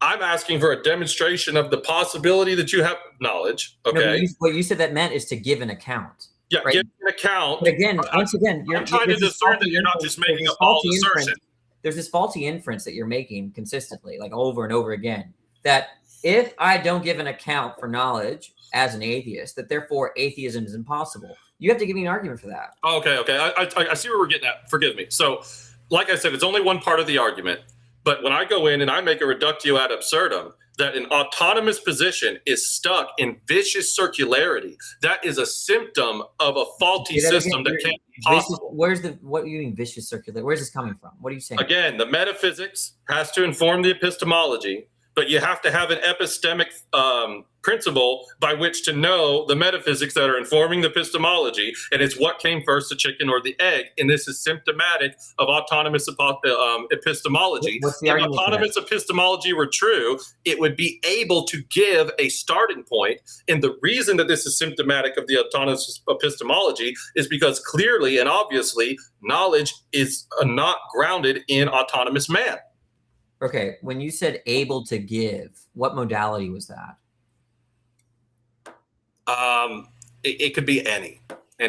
I'm asking for a demonstration of the possibility that you have knowledge. Okay. No, what you said that meant is to give an account. Yeah, right? give an account. But again, once again, I'm trying to discern that you're not just making up all assertions. There's this faulty inference that you're making consistently, like over and over again, that if I don't give an account for knowledge as an atheist, that therefore atheism is impossible. You have to give me an argument for that. Okay. I see where we're getting at. Forgive me. So, like I said, it's only one part of the argument. But when I go in and I make a reductio ad absurdum, that an autonomous position is stuck in vicious circularity, that is a symptom of a faulty system that can't be possible. What do you mean vicious circularity? Where's this coming from? What are you saying? Again, the metaphysics has to inform the epistemology, but you have to have an epistemic principle by which to know the metaphysics that are informing the epistemology, and it's what came first, the chicken or the egg, and this is symptomatic of autonomous epistemology. If autonomous epistemology were true, it would be able to give a starting point, and the reason that this is symptomatic of the autonomous epistemology is because clearly and obviously knowledge is not grounded in autonomous man. Okay, when you said able to give, what modality was that? It could be any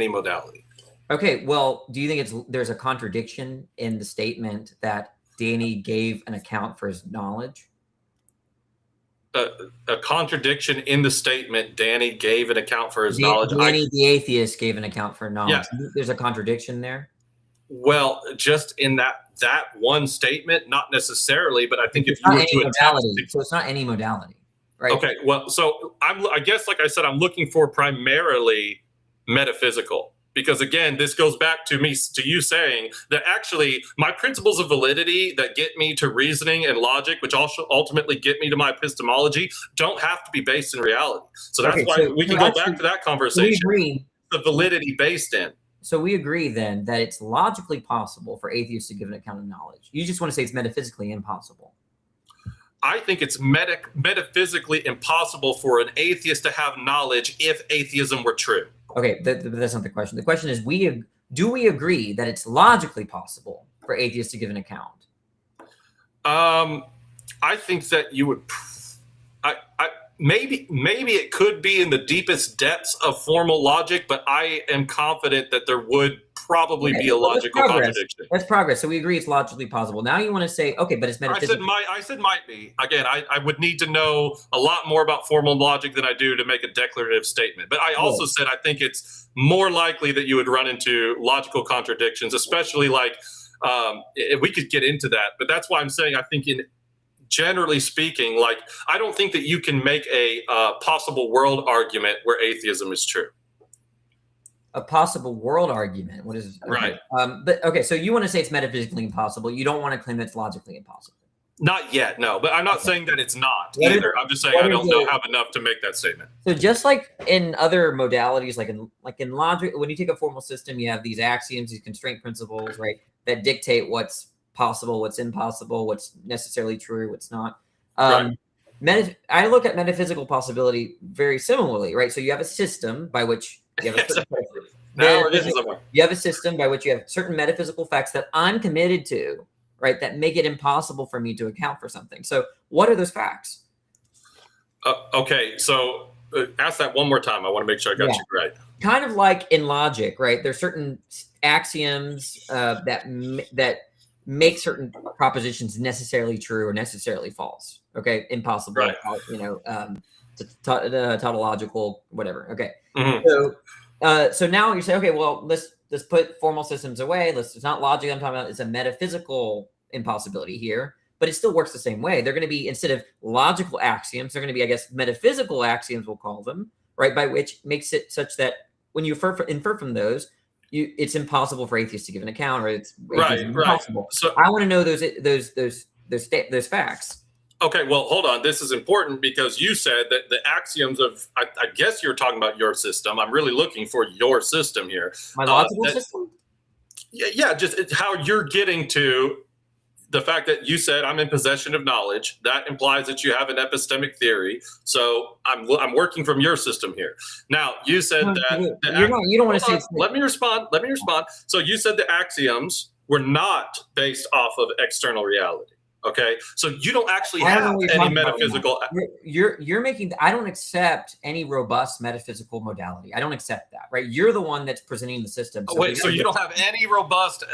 modality. Okay, well, do you think there's a contradiction in the statement that Danny gave an account for his knowledge? A contradiction in the statement, Danny gave an account for his knowledge. Danny, the atheist, gave an account for knowledge. Yeah. There's a contradiction there? Well, just in that one statement, not necessarily, but I think if you were to modality, so it's not any modality, right? Okay, well, so I guess, like I said, I'm looking for primarily metaphysical, because again, this goes back to you saying that actually my principles of validity that get me to reasoning and logic, which also ultimately get me to my epistemology, don't have to be based in reality. So that's why we can go back to that conversation. We agree. The validity based in. So we agree then that it's logically possible for atheists to give an account of knowledge. You just want to say it's metaphysically impossible. I think it's metaphysically impossible for an atheist to have knowledge if atheism were true. Okay, that's not the question. The question is, do we agree that it's logically possible for atheists to give an account? I think that you would. Maybe it could be in the deepest depths of formal logic, but I am confident that there would probably be a logical contradiction. That's progress. So we agree it's logically possible. Now you want to say, okay, but it's metaphysical. I said might be. Again, I would need to know a lot more about formal logic than I do to make a declarative statement. But I also said I think it's more likely that you would run into logical contradictions, especially like if we could get into that. But that's why I'm saying I think generally speaking, like I don't think that you can make a possible world argument where atheism is true. A possible world argument. What is right? But okay, so you want to say it's metaphysically impossible. You don't want to claim that it's logically impossible. Not yet, no. But I'm not saying that it's not either. I'm just saying I don't have enough to make that statement. So just like in other modalities, like in logic, when you take a formal system, you have these axioms, these constraint principles, right, that dictate what's possible, what's impossible, what's necessarily true, what's not. I look at metaphysical possibility very similarly, right? So you have a system by which you have a system by which you have certain metaphysical facts that I'm committed to, right, that make it impossible for me to account for something. So what are those facts? Okay, so ask that one more time. I want to make sure I got you right. Kind of like in logic, right? There's certain axioms that make certain propositions necessarily true or necessarily false. Okay, impossible. Right. Tautological, whatever. Okay. Mm-hmm. So now you say, okay, well, let's put formal systems away. It's not logic I'm talking about. It's a metaphysical impossibility here, but it still works the same way. They're going to be, instead of logical axioms, they're going to be, I guess, metaphysical axioms, we'll call them, right? By which makes it such that when you infer from those, it's impossible for atheists to give an account, or it's impossible. So I want to know those facts. Okay, well, hold on. This is important because you said that the axioms of, I guess you're talking about your system. I'm really looking for your system here. My logical system? Yeah, just how you're getting to the fact that you said I'm in possession of knowledge. That implies that you have an epistemic theory. So I'm working from your system here. Now, you said you don't want to say. Let me respond. So you said the axioms were not based off of external reality. Okay, so you don't actually I don't know have what you're any talking about right metaphysical. now. You're making. I don't accept any robust metaphysical modality. I don't accept that. Right? You're the one that's presenting the system. So wait, so you don't have any robust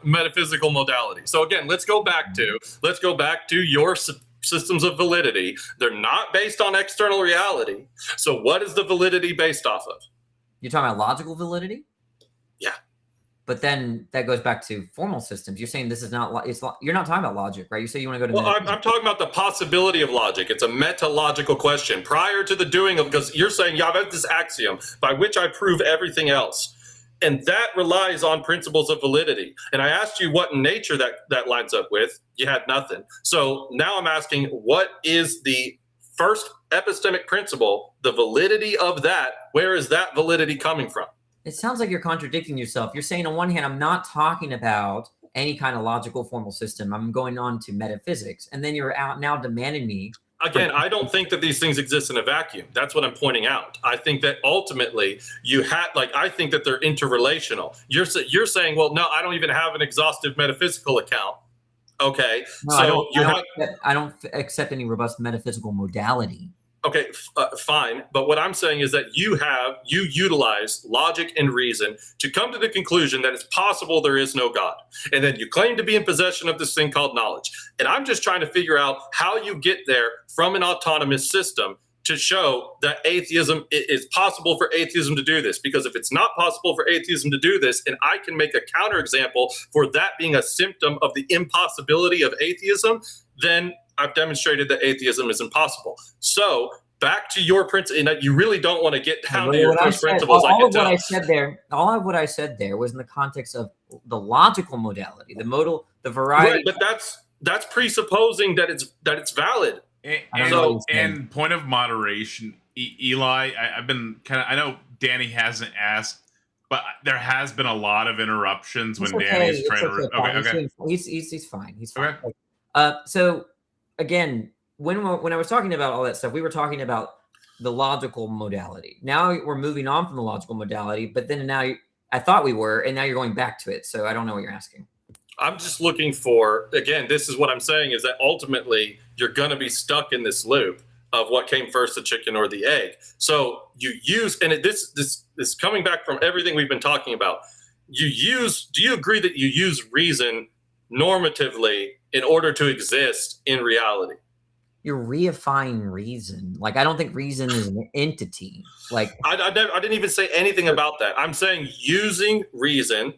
metaphysical modality. So again, let's go back to your systems of validity. They're not based on external reality. So what is the validity based off of? You're talking about logical validity. Yeah. But then that goes back to formal systems. You're saying this is not. You're not talking about logic, right? You say you want to go to. Well, I'm talking about the possibility of logic. It's a metalogical question prior to the doing of, because you're saying, yeah, I have this axiom by which I prove everything else. And that relies on principles of validity. And I asked you what in nature that lines up with. You had nothing. So now I'm asking, what is the first epistemic principle, the validity of that? Where is that validity coming from? It sounds like you're contradicting yourself. You're saying on one hand, I'm not talking about any kind of logical formal system. I'm going on to metaphysics. And then you're out now demanding me. Again, I don't think that these things exist in a vacuum. That's what I'm pointing out. I think that ultimately I think that they're interrelational. You're saying, well, no, I don't even have an exhaustive metaphysical account. Okay. No, I don't accept any robust metaphysical modality. Okay, fine. But what I'm saying is that you utilize logic and reason to come to the conclusion that it's possible there is no God. And then you claim to be in possession of this thing called knowledge. And I'm just trying to figure out how you get there from an autonomous system to show that atheism is possible for atheism to do this. Because if it's not possible for atheism to do this, and I can make a counterexample for that being a symptom of the impossibility of atheism, then I've demonstrated that atheism is impossible. So back to your principle, and you really don't want to get down to your first principles. All of what I said there was in the context of the logical modality, the modal, the variety. Right, but that's presupposing that it's valid. And point of moderation, Eli, I know Danny hasn't asked, but there has been a lot of interruptions when Danny's trying to. Okay. He's fine. He's fine. Okay. So again, when I was talking about all that stuff, we were talking about the logical modality. Now we're moving on from the logical modality, but then I thought we were, and now you're going back to it. So I don't know what you're asking. I'm just looking for, again, this is what I'm saying, is that ultimately you're going to be stuck in this loop of what came first, the chicken or the egg. So you use, and this coming back from everything we've been talking about, do you agree that you use reason normatively in order to exist in reality? You're reifying reason. Like, I don't think reason is an entity. Like, I didn't even say anything about that. I'm saying using reason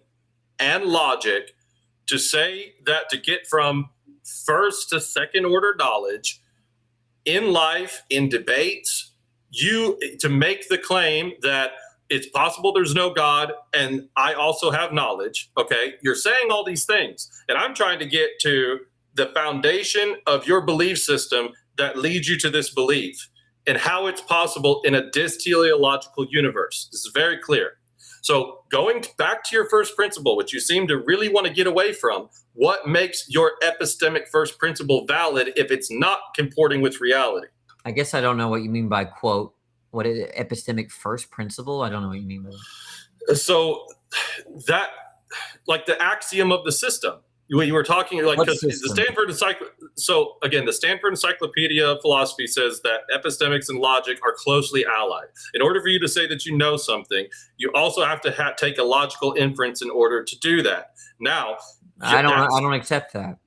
and logic to say that to get from first to second order knowledge in life, in debates, to make the claim that it's possible there's no God and I also have knowledge. Okay, you're saying all these things, and I'm trying to get to the foundation of your belief system that leads you to this belief and how it's possible in a dysteleological universe. This is very clear. So going back to your first principle, which you seem to really want to get away from, what makes your epistemic first principle valid if it's not comporting with reality? I guess I don't know what you mean by, quote, what is it, epistemic first principle? I don't know what you mean by that. So that, like the axiom of the system, when you were talking, like, because the Stanford so again, the Stanford Encyclopedia of Philosophy says that epistemics and logic are closely allied. In order for you to say that you know something, you also have to take a logical inference in order to do that. Now, I don't accept that.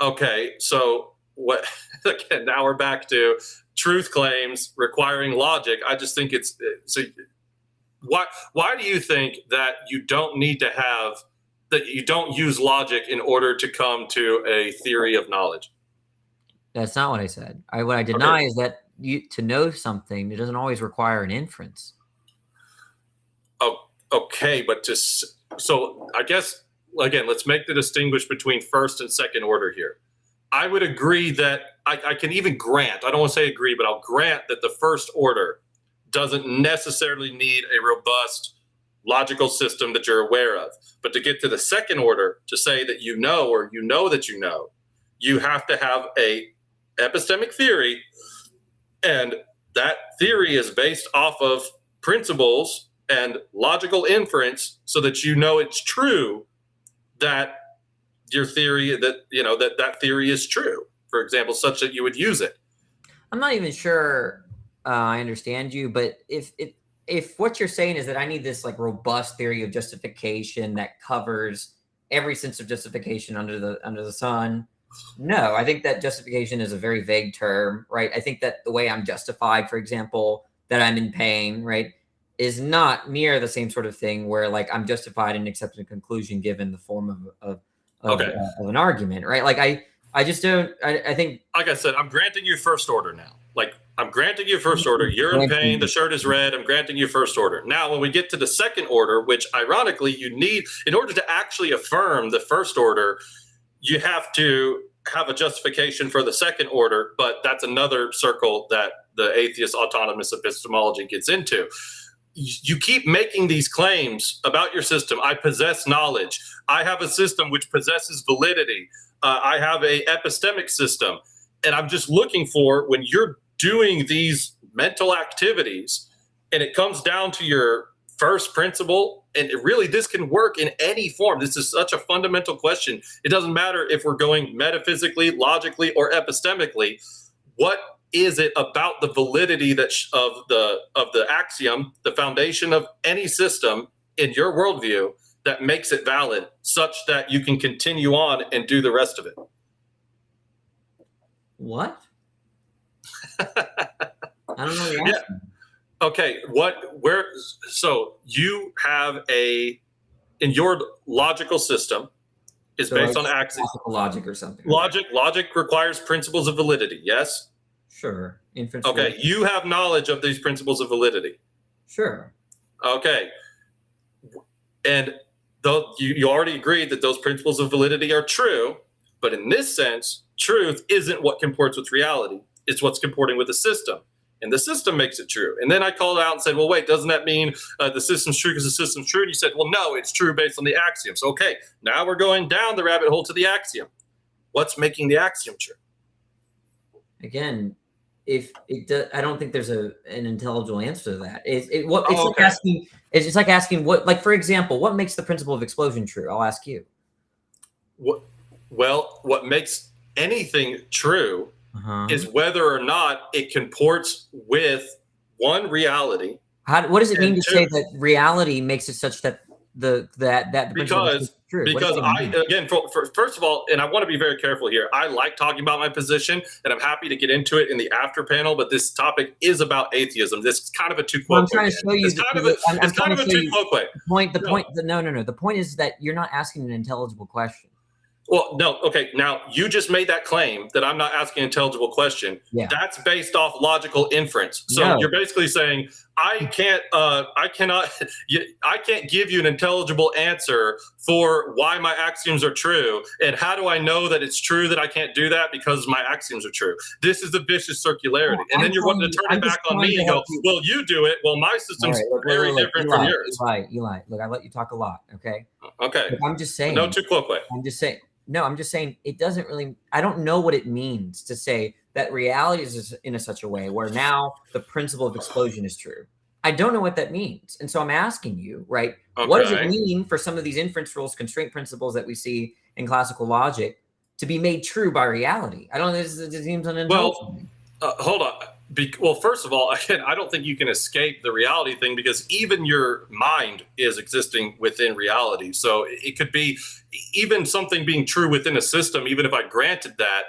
Okay, so what? Again, now we're back to truth claims requiring logic. I just think it's so. Why do you think that you don't need to have? That you don't use logic in order to come to a theory of knowledge? That's not what I said. What I deny is that to know something, it doesn't always require an inference. Oh, okay, but so I guess again, let's make the distinguish between first and second order here. I would agree that I can even grant. I don't want to say agree, but I'll grant that the first order doesn't necessarily need a robust logical system that you're aware of. But to get to the second order, to say that you know, or you know that you have to have a epistemic theory, and that theory is based off of principles and logical inference so that you know it's true, that your theory that, that theory is true, for example, such that you would use it? I'm not even sure I understand you, but if what you're saying is that I need this like robust theory of justification that covers every sense of justification under the sun, no, I think that justification is a very vague term, right? I think that the way I'm justified, for example, that I'm in pain, right, is not near the same sort of thing where like I'm justified in accepting a conclusion given the form of an argument, right? Like I just don't. I think, like I said, I'm granting you first order now. Like I'm granting you first order. You're in pain. The shirt is red. I'm granting you first order. Now, when we get to the second order, which ironically you need in order to actually affirm the first order, you have to have a justification for the second order. But that's another circle that the atheist autonomous epistemology gets into. You keep making these claims about your system. I possess knowledge. I have a system which possesses validity. I have a epistemic system. And I'm just looking for, when you're doing these mental activities and it comes down to your first principle, and this can work in any form. This is such a fundamental question. It doesn't matter if we're going metaphysically, logically, or epistemically. What is it about the validity of the axiom, the foundation of any system in your worldview, that makes it valid such that you can continue on and do the rest of it? What? I don't know. Yeah. Okay. So you have in your logical system is So based like on axioms. logic or something. Logic requires principles of validity. Yes. Sure. Inference. Okay. You have knowledge of these principles of validity. Sure. Okay. And though you already agreed that those principles of validity are true, but in this sense, truth isn't what comports with reality. It's what's comporting with the system. And the system makes it true. And then I called out and said, well, wait, doesn't that mean the system's true because the system's true? And you said, well, no, it's true based on the axioms. Okay, now we're going down the rabbit hole to the axiom. What's making the axiom true? Again, I don't think there's an intelligible answer to that. It's just like asking what, like, for example, what makes the principle of explosion true? I'll ask you. What makes anything true is whether or not it comports with one reality. What does it mean to say that reality makes it such that the principle is true? Because first of all, and I want to be very careful here, I like talking about my position, and I'm happy to get into it in the after panel, but this topic is about atheism. This is kind of a two-quote. I'm trying to show you. It's kind of a two-quote way. The point is that you're not asking an intelligible question. Well, no. Okay. Now you just made that claim that I'm not asking an intelligible question. Yeah. That's based off logical inference. So you're basically saying I can't give you an intelligible answer for why my axioms are true. And how do I know that it's true that I can't do that? Because my axioms are true. This is the vicious circularity. And then you're wanting to turn it back on me and go, well, you do it. Well, my system's very different from yours. Eli, look, I let you talk a lot. Okay. Okay. Look, I'm just saying. No, too quickly. I'm just saying it doesn't really, I don't know what it means to say that reality is in such a way where now the principle of explosion is true. I don't know what that means. And so I'm asking you, right? Okay. What does it mean for some of these inference rules, constraint principles that we see in classical logic to be made true by reality? I don't know. This seems unintelligible. Hold on. Well, first of all, again, I don't think you can escape the reality thing because even your mind is existing within reality. So it could be even something being true within a system, even if I granted that,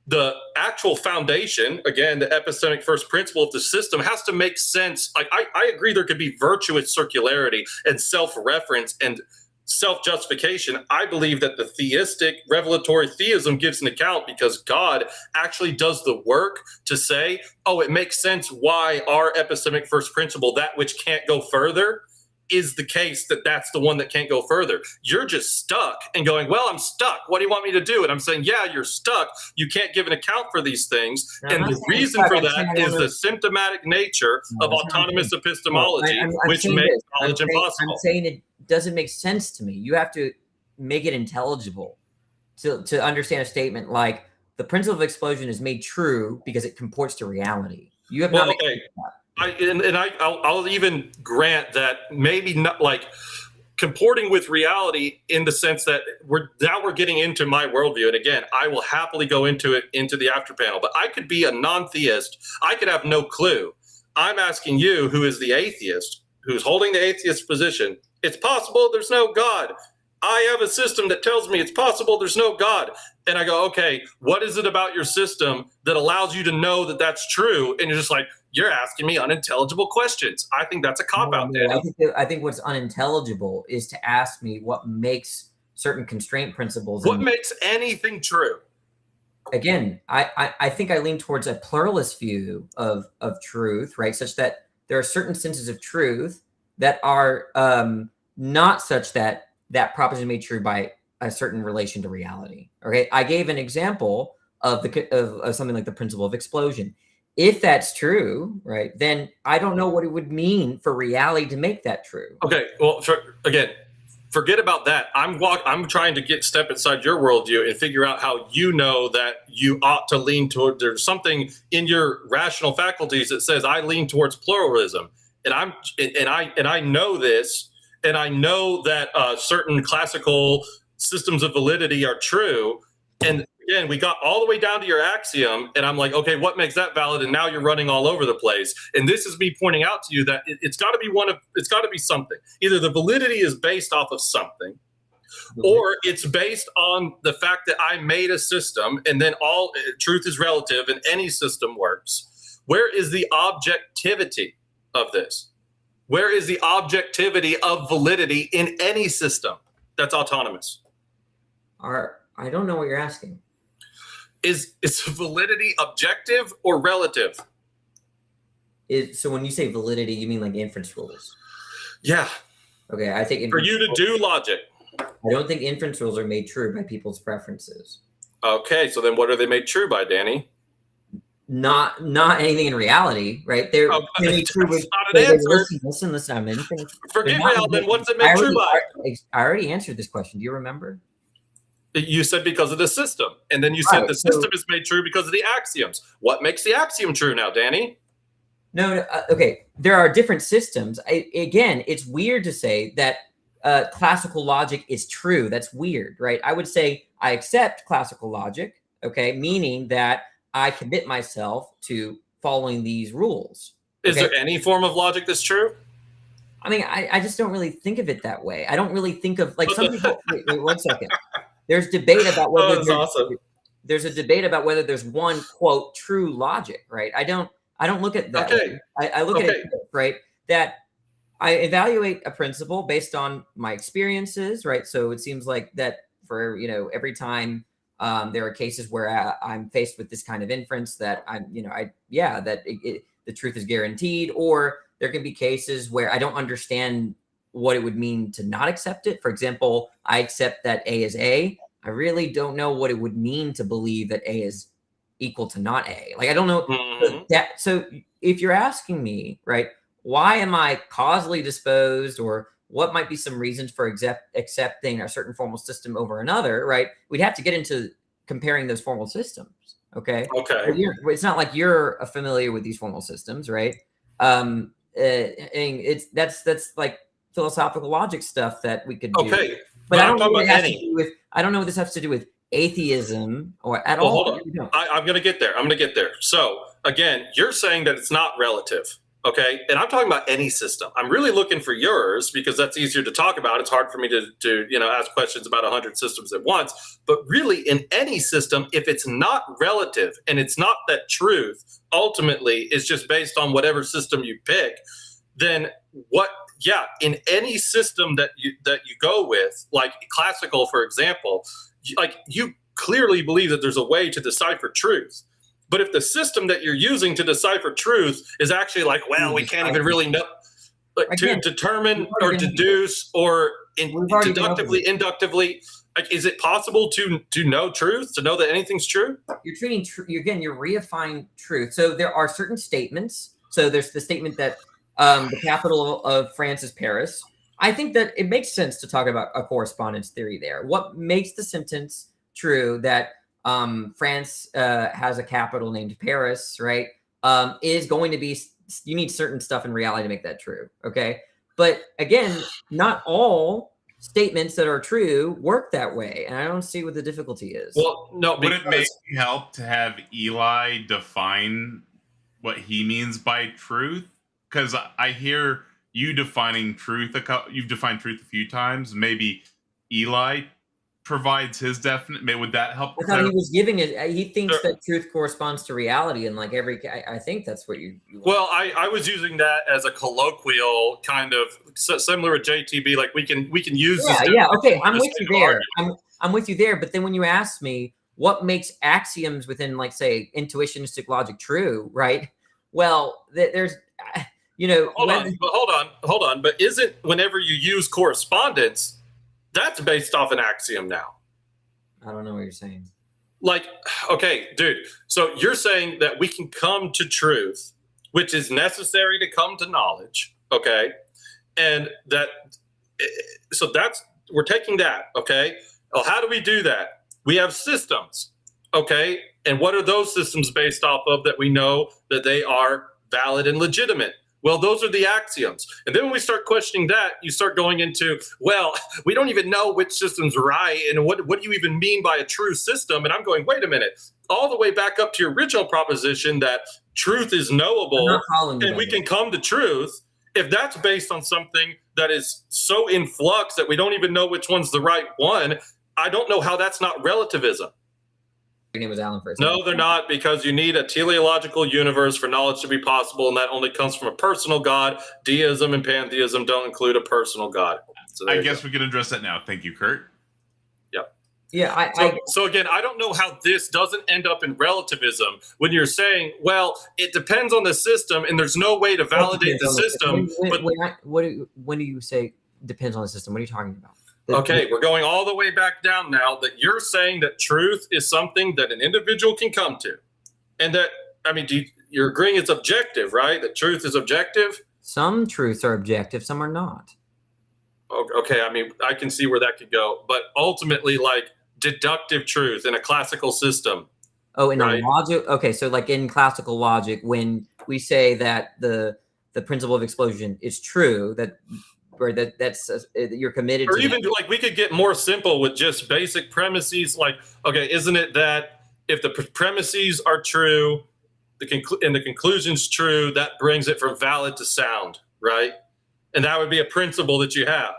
the actual foundation, again, the epistemic first principle of the system has to make sense. Like I agree there could be virtuous circularity and self-reference and self-justification. I believe that the theistic revelatory theism gives an account because God actually does the work to say, oh, it makes sense why our epistemic first principle, that which can't go further, is the case that's the one that can't go further. You're just stuck and going, well, I'm stuck. What do you want me to do? And I'm saying, yeah, you're stuck. You can't give an account for these things. And the reason for that is the symptomatic nature of autonomous epistemology, which makes knowledge impossible. I'm saying it doesn't make sense to me. You have to make it intelligible to understand a statement like the principle of explosion is made true because it comports to reality. You have not. Okay. I'll even grant that maybe not. Like comporting with reality in the sense that we're getting into my worldview. And again, I will happily go into the after panel, but I could be a non-theist. I could have no clue. I'm asking you, who is the atheist, who's holding the atheist position, it's possible there's no God. I have a system that tells me it's possible there's no God. And I go, okay, what is it about your system that allows you to know that that's true? And you're just like, you're asking me unintelligible questions. I think that's a cop-out, Danny. I think what's unintelligible is to ask me what makes certain constraint principles. What makes anything true? Again, I think I lean towards a pluralist view of truth, right? Such that there are certain senses of truth that are not such that that proposition made true by a certain relation to reality. Okay, I gave an example of something like the principle of explosion. If that's true, right, then I don't know what it would mean for reality to make that true. Okay, well, again, forget about that. I'm trying to step inside your worldview and figure out how you know that you ought to lean toward. There's something in your rational faculties that says I lean towards pluralism, and I know this, and I know that certain classical systems of validity are true, and again, we got all the way down to your axiom, and I'm like, okay, what makes that valid? And now you're running all over the place. And this is me pointing out to you that it's got to be something. Either the validity is based off of something, or it's based on the fact that I made a system, and then all truth is relative, and any system works. Where is the objectivity of this? Where is the objectivity of validity in any system that's autonomous? I don't know what you're asking. Is validity objective or relative? So when you say validity, you mean like inference rules? Yeah. Okay, I think for you to do logic. I don't think inference rules are made true by people's preferences. Okay, so then what are they made true by, Danny? Not anything in reality, right? They're made true with. Not an answer. Listen. I'm in. Forget reality. Then what's it made true by? I already answered this question. Do you remember? You said because of the system, and then you said the system is made true because of the axioms. What makes the axiom true now, Danny? No, okay. There are different systems. Again, it's weird to say that classical logic is true. That's weird, right? I would say I accept classical logic, okay, meaning that I commit myself to following these rules. Is there any form of logic that's true? I mean, I just don't really think of it that way. I don't really think of, like, some people. Wait 1 second. There's debate about whether there's a debate about whether there's one quote true logic, right? I don't look at that. Okay. I look at it, right, that I evaluate a principle based on my experiences, right? So it seems like that for every time there are cases where I'm faced with this kind of inference that the truth is guaranteed, or there can be cases where I don't understand what it would mean to not accept it. For example, I accept that A is A. I really don't know what it would mean to believe that A is equal to not A. Like, I don't know that. So if you're asking me, right, why am I causally disposed, or what might be some reasons for accepting a certain formal system over another, right? We'd have to get into comparing those formal systems. Okay. It's not like you're familiar with these formal systems, right? And that's like philosophical logic stuff that we could do. Okay. But I don't know what it has to do with. I don't know what this has to do with atheism or at all. Hold on. I'm going to get there. So again, you're saying that it's not relative. Okay. And I'm talking about any system. I'm really looking for yours because that's easier to talk about. It's hard for me to ask questions about 100 systems at once. But really, in any system, if it's not relative and it's not that truth ultimately is just based on whatever system you pick, then what? Yeah, in any system that you go with, like classical, for example, like you clearly believe that there's a way to decipher truth. But if the system that you're using to decipher truth is actually like, well, we can't even really know, like, to determine or deduce or deductively, inductively, like, is it possible to know truth, to know that anything's true? You're treating you're reifying truth. So there are certain statements. So there's the statement that the capital of France is Paris. I think that it makes sense to talk about a correspondence theory there. What makes the sentence true that France has a capital named Paris, right, is going to be, you need certain stuff in reality to make that true, okay? But again, not all statements that are true work that way, and I don't see what the difficulty is. Well, no, Would it maybe help to have Eli define what he means by truth? Because I hear you defining truth. You've defined truth a few times. Maybe Eli provides his definite. Would that help? I thought he was giving it. He thinks that truth corresponds to reality, and like I think that's what you want. Well, I was using that as a colloquial kind of similar to JTB. Like we can use. Yeah. Okay, I'm with you there. I'm with you there. But then when you ask me what makes axioms within, like, say, intuitionistic logic true, right? Well, there's, Hold on. But isn't whenever you use correspondence, that's based off an axiom now? I don't know what you're saying. Like, okay, dude. So you're saying that we can come to truth, which is necessary to come to knowledge, okay? And we're taking that, okay? Well, how do we do that? We have systems, okay? And what are those systems based off of that we know that they are valid and legitimate? Well, those are the axioms. And then when we start questioning that, you start going into, well, we don't even know which system's right. And what do you even mean by a true system? And I'm going, wait a minute, all the way back up to your original proposition that truth is knowable and we can come to truth. If that's based on something that is so in flux that we don't even know which one's the right one, I don't know how that's not relativism. Your name was Alan first. No, they're not, because you need a teleological universe for knowledge to be possible, and that only comes from a personal God. Deism and pantheism don't include a personal God. So I guess we can address that now. Thank you, Kurt. Yep. Yeah. So again, I don't know how this doesn't end up in relativism when you're saying, well, it depends on the system, and there's no way to validate the system. When do you say depends on the system? What are you talking about? Okay, we're going all the way back down now that you're saying that truth is something that an individual can come to. And that, I mean, you're agreeing it's objective, right? That truth is objective? Some truths are objective, some are not. Okay, I mean, I can see where that could go. But ultimately, like deductive truth in a classical system. Oh, in a logic? Okay, so like in classical logic, when we say that the principle of exclusion is true, that's you're committed or to even that. Like we could get more simple with just basic premises, like, okay, isn't it that if the premises are true and the conclusion's true, that brings it from valid to sound, right? And that would be a principle that you have,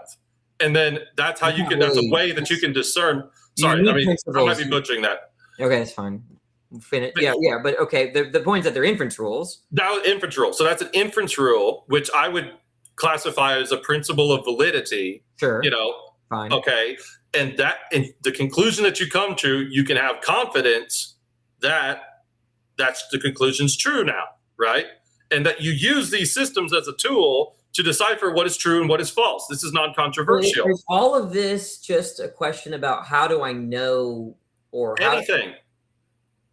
and then that's how you can that's a way that you can discern. Sorry, I might be butchering that. Okay, that's fine. Yeah, but okay, the point is that they're inference rules. That was inference rule. So that's an inference rule, which I would classify as a principle of validity. Sure. Fine. Okay. And the conclusion that you come to, you can have confidence that that's the conclusion's true now, right? And that you use these systems as a tool to decipher what is true and what is false. This is non-controversial. Is all of this just a question about how do I know or anything?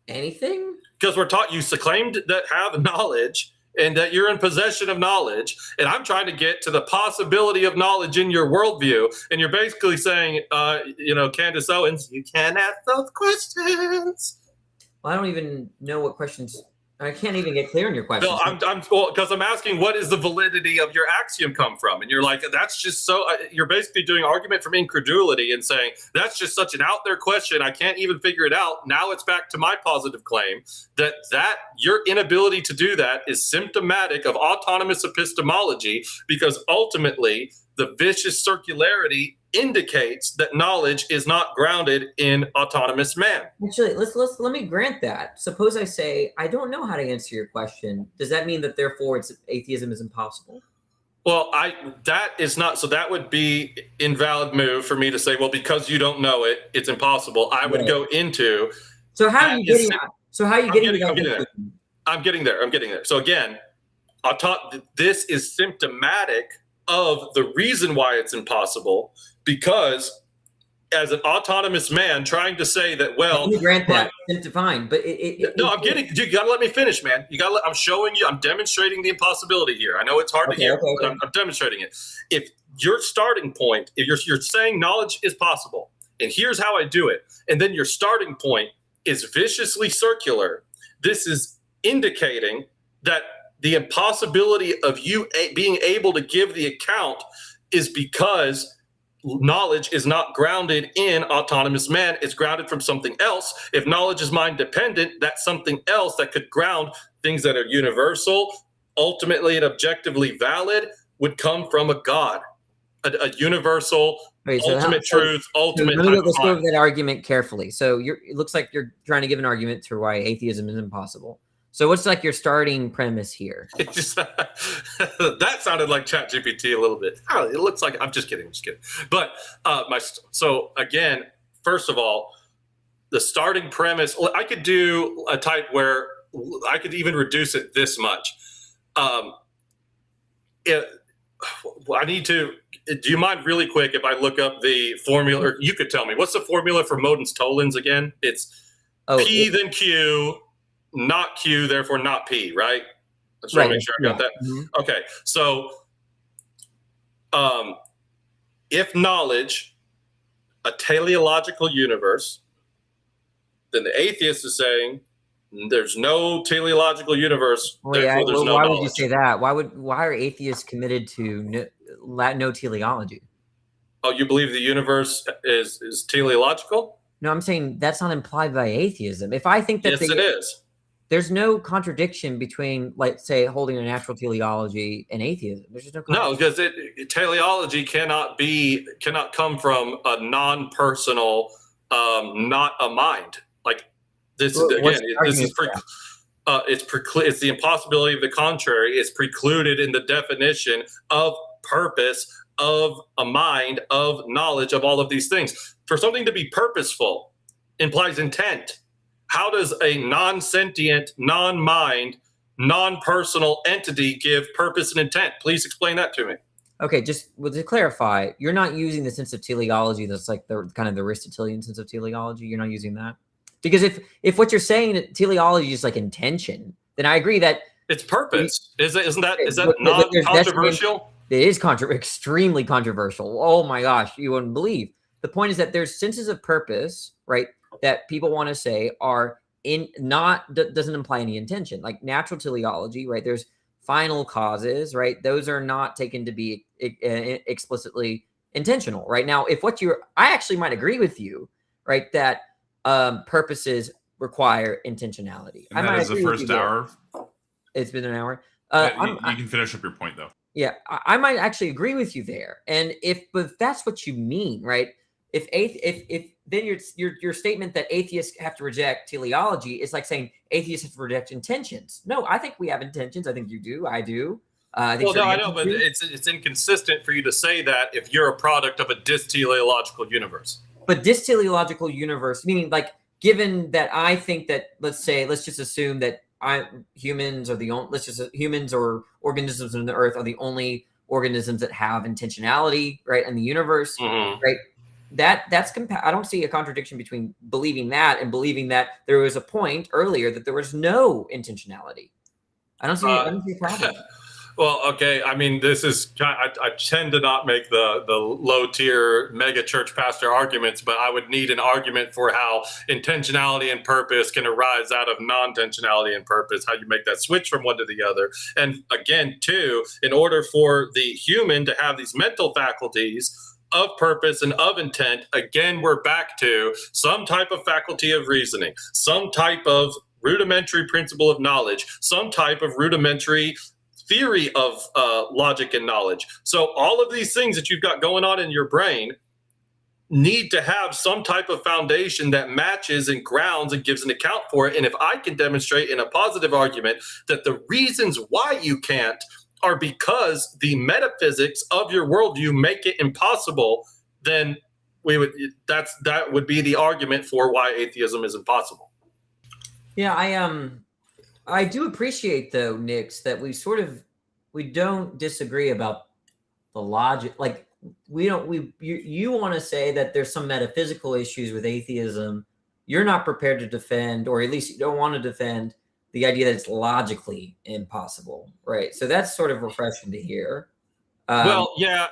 Because we're taught you claimed that have knowledge and that you're in possession of knowledge. And I'm trying to get to the possibility of knowledge in your worldview. And you're basically saying, Candace Owens, you can't ask those questions. Well, I don't even know what questions. I can't even get clear on your question. No, because I'm asking, what is the validity of your axiom come from? And you're like, that's just so. You're basically doing argument from incredulity and saying that's just such an out there question. I can't even figure it out. Now it's back to my positive claim that your inability to do that is symptomatic of autonomous epistemology, because ultimately the vicious circularity indicates that knowledge is not grounded in autonomous man. Actually, let me grant that. Suppose I say I don't know how to answer your question. Does that mean that therefore atheism is impossible? Well, that is not. So that would be invalid move for me to say, well, because you don't know it, it's impossible. I would go into. So how are you getting? So how are you getting? I'm getting there. So again, this is symptomatic of the reason why it's impossible, because as an autonomous man trying to say that, well, you grant that it's fine, but you gotta let me finish, man. I'm showing you, I'm demonstrating the impossibility here. I know it's hard to hear, but I'm demonstrating it. If your starting point, if you're saying knowledge is possible, and here's how I do it, and then your starting point is viciously circular, this is indicating that the impossibility of you being able to give the account is because knowledge is not grounded in autonomous man. It's grounded from something else. If knowledge is mind dependent, that's something else that could ground things that are universal, ultimately and objectively valid, would come from a God, a universal, ultimate truth, ultimate. Let's go over that argument carefully. So it looks like you're trying to give an argument to why atheism is impossible. So what's like your starting premise here? It just that sounded like ChatGPT a little bit. Oh, it looks like I'm just kidding. But so again, first of all, the starting premise. I could do a type where I could even reduce it this much. I need to. Do you mind really quick if I look up the formula? Or you could tell me what's the formula for Modens-Tollens again? It's P then Q. Not Q, therefore not P, right? I just want to make sure I got that. Mm-hmm. Okay, so if knowledge, a teleological universe, then the atheist is saying there's no teleological universe. Therefore there's no why knowledge. Would you say that? Why are atheists committed to no teleology? Oh, you believe the universe is teleological? No, I'm saying that's not implied by atheism. If I think that it is. There's no contradiction between, like, say, holding a natural teleology and atheism. There's just no because teleology cannot come from a non-personal, not a mind. Like this again. It's the impossibility of the contrary. It's precluded in the definition of purpose, of a mind, of knowledge, of all of these things. For something to be purposeful implies intent. How does a non-sentient, non-mind, non-personal entity give purpose and intent? Please explain that to me. Okay, just to clarify, you're not using the sense of teleology that's like the kind of the Aristotelian sense of teleology. You're not using that? Because if what you're saying that teleology is like intention, then I agree that it's purpose. Is that non-controversial? It is extremely controversial. Oh my gosh, you wouldn't believe. The point is that there's senses of purpose, right, that people want to say are doesn't imply any intention. Like natural teleology, right? There's final causes, right? Those are not taken to be explicitly intentional, right? Now, I actually might agree with you, right, that purposes require intentionality. And that is the first hour. It's been an hour. You can finish up your point though. Yeah, I might actually agree with you there. And if that's what you mean, right? If then your statement that atheists have to reject teleology is like saying atheists have to reject intentions. No, I think we have intentions. I think you do. I do. I know, but it's inconsistent for you to say that if you're a product of a dysteleological universe. But dysteleological universe, meaning like, given that I think that, let's just assume that humans or organisms in the earth are the only organisms that have intentionality, right, in the universe, right? I don't see a contradiction between believing that and believing that there was a point earlier that there was no intentionality. I don't see a problem. Well, okay. I mean, this is I tend to not make the low tier mega church pastor arguments, but I would need an argument for how intentionality and purpose can arise out of non-intentionality and purpose, how you make that switch from one to the other. And again, too, in order for the human to have these mental faculties of purpose and of intent, again, we're back to some type of faculty of reasoning, some type of rudimentary principle of knowledge, some type of rudimentary theory of logic and knowledge. So all of these things that you've got going on in your brain need to have some type of foundation that matches and grounds and gives an account for it. And if I can demonstrate in a positive argument that the reasons why you can't are because the metaphysics of your worldview make it impossible, then that would be the argument for why atheism is impossible. Yeah, I do appreciate though, Nix, that we don't disagree about the logic. Like you want to say that there's some metaphysical issues with atheism. You're not prepared to defend, or at least you don't want to defend, the idea that it's logically impossible, right? So that's sort of refreshing to hear. Well, yeah,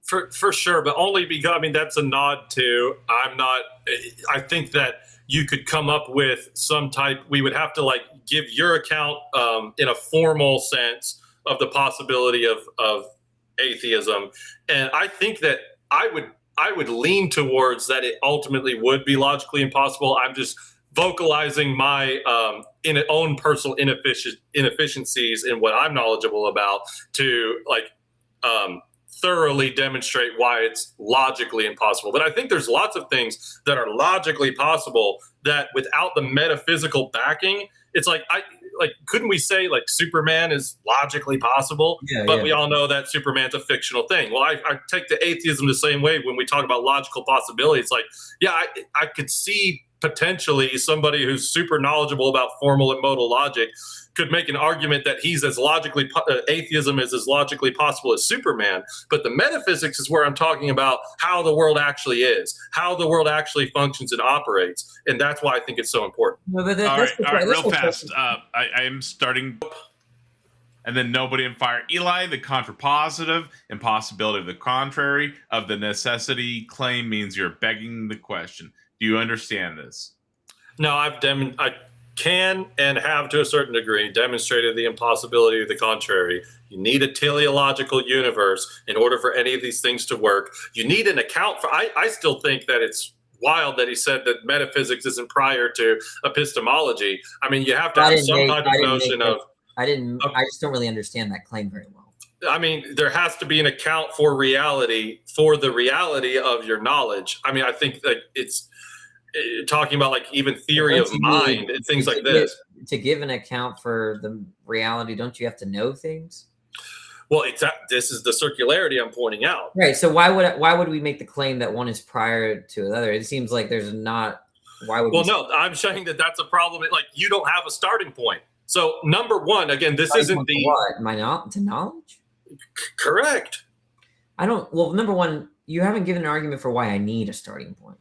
for sure, but only because, I mean, that's a nod to, I think that you could come up with some type. We would have to like give your account in a formal sense of the possibility of atheism, and I think that I would lean towards that it ultimately would be logically impossible. I'm just vocalizing my own personal inefficiencies in what I'm knowledgeable about to like thoroughly demonstrate why it's logically impossible. But I think there's lots of things that are logically possible that without the metaphysical backing, it's like couldn't we say like Superman is logically possible? Yeah, but yeah. we all know that Superman's a fictional thing. Well, I take the atheism the same way when we talk about logical possibility. It's like, yeah, I could see potentially somebody who's super knowledgeable about formal and modal logic could make an argument that he's as logically atheism is as logically possible as Superman. But the metaphysics is where I'm talking about how the world actually is, how the world actually functions and operates, and that's why I think it's so important. No, but All right, real fast. I am starting, and then nobody in fire. Eli, the contrapositive, impossibility of the contrary of the necessity claim means you're begging the question. Do you understand this? No, I can and have to a certain degree demonstrated the impossibility of the contrary. You need a teleological universe in order for any of these things to work. You need an account for, I still think that it's wild that he said that metaphysics isn't prior to epistemology. I mean, you have to have some type of notion of. I just don't really understand that claim very well. I mean, there has to be an account for reality, for the reality of your knowledge. I mean, I think that it's talking about like even theory of mind and things like this. To give an account for the reality, don't you have to know things? Well, this is the circularity I'm pointing out. Right. So why would we make the claim that one is prior to another? It seems like there's not. Why would? Well, no, I'm saying that that's a problem. Like you don't have a starting point. So number one, again, this isn't the what to knowledge. Correct. I don't. Well, number one, you haven't given an argument for why I need a starting point.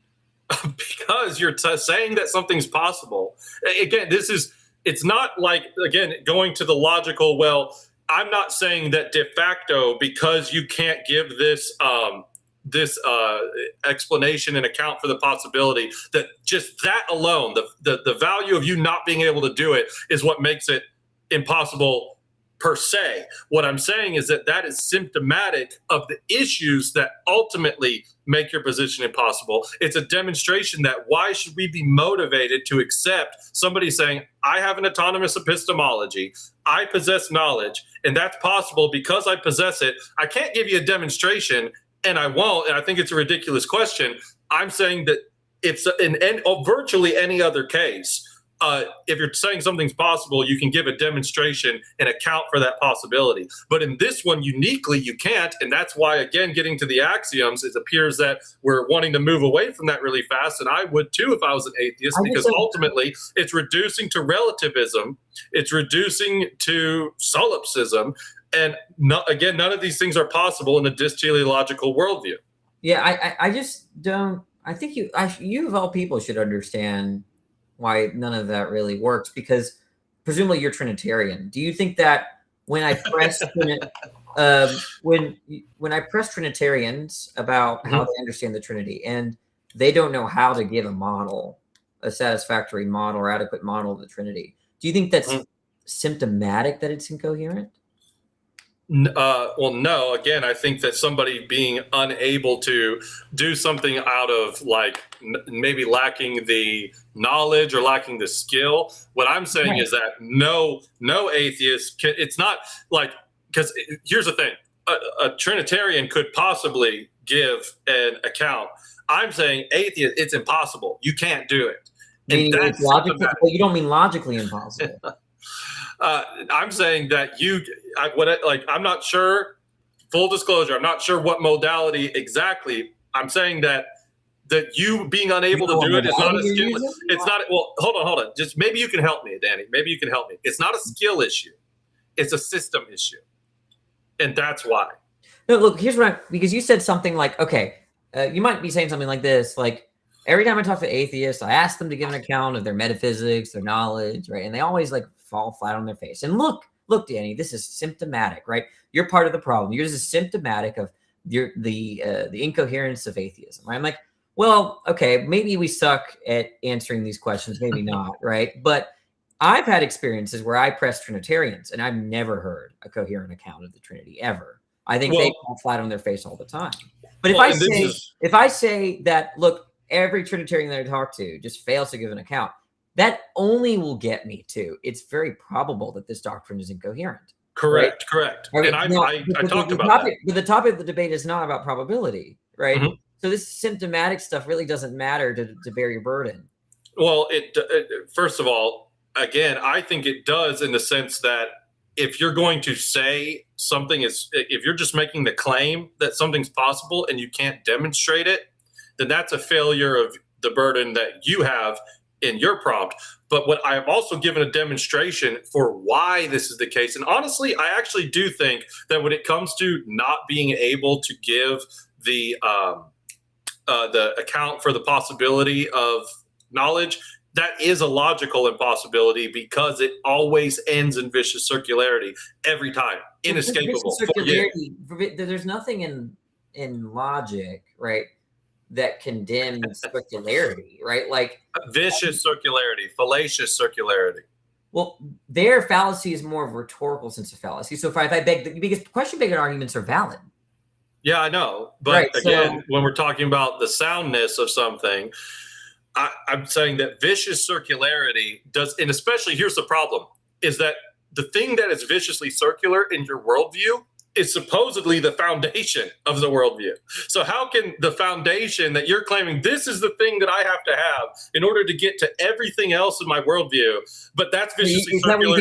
Because you're saying that something's possible. Again, it's not like, again, going to the logical, well, I'm not saying that de facto, because you can't give this explanation and account for the possibility, that just that alone, the value of you not being able to do it is what makes it impossible per se. What I'm saying is that is symptomatic of the issues that ultimately make your position impossible. It's a demonstration that why should we be motivated to accept somebody saying, I have an autonomous epistemology, I possess knowledge, and that's possible because I possess it. I can't give you a demonstration, and I won't, and I think it's a ridiculous question. I'm saying that it's in virtually any other case, if you're saying something's possible, you can give a demonstration and account for that possibility. But in this one, uniquely, you can't. And that's why, again, getting to the axioms, it appears that we're wanting to move away from that really fast. And I would too if I was an atheist, because ultimately it's reducing to relativism. It's reducing to solipsism. And again, none of these things are possible in a dysteleological worldview. Yeah, I just don't. I think you of all people should understand why none of that really works, because presumably you're Trinitarian. Do you think that when I press when I press Trinitarians about how they understand the Trinity, and they don't know how to give a satisfactory model or adequate model of the Trinity, do you think that's symptomatic that it's incoherent? Well, no. Again, I think that somebody being unable to do something out of like maybe lacking the knowledge or lacking the skill. What I'm saying is that no atheist can. It's not like, because here's the thing: a Trinitarian could possibly give an account. I'm saying atheist, it's impossible. You can't do it. Meaning it's logically, well, you don't mean logically impossible. I'm saying that I'm not sure, full disclosure, I'm not sure what modality exactly. I'm saying that you being unable to do it is not a skill. It's not, well, hold on. Just maybe you can help me, Danny. Maybe you can help me. It's not a skill issue. It's a system issue. And that's why. No, look, here's what because you said something like, okay, you might be saying something like this, like, every time I talk to atheists, I ask them to give an account of their metaphysics, their knowledge, right? And they always like fall flat on their face. And look, Danny, this is symptomatic, right? You're part of the problem. You're just symptomatic of the incoherence of atheism, right? I'm like, Well, okay, maybe we suck at answering these questions, maybe not, right? But I've had experiences where I press Trinitarians, and I've never heard a coherent account of the Trinity ever. I think they fall flat on their face all the time. But if I say that, look, every Trinitarian that I talk to just fails to give an account, that only will get me to, it's very probable that this doctrine is incoherent. Correct, right? Correct. And I talked about that. But the topic of the debate is not about probability, right? Mm-hmm. So this symptomatic stuff really doesn't matter to bear your burden. Well, first of all, again, I think it does in the sense that if you're going to say something if you're just making the claim that something's possible and you can't demonstrate it, then that's a failure of the burden that you have in your prompt. But what I have also given a demonstration for why this is the case. And honestly, I actually do think that when it comes to not being able to give the account for the possibility of knowledge, that is a logical impossibility because it always ends in vicious circularity every time, inescapable. There's nothing in logic, right, that condemns circularity, right? Like vicious circularity, fallacious circularity. Well, their fallacy is more of a rhetorical sense of fallacy. So if I beg, because question-begging arguments are valid. Yeah, I know. But again, when we're talking about the soundness of something, I'm saying that vicious circularity does, and especially here's the problem, is that the thing that is viciously circular in your worldview is supposedly the foundation of the worldview. So how can the foundation that you're claiming, this is the thing that I have to have in order to get to everything else in my worldview, but that's viciously circular.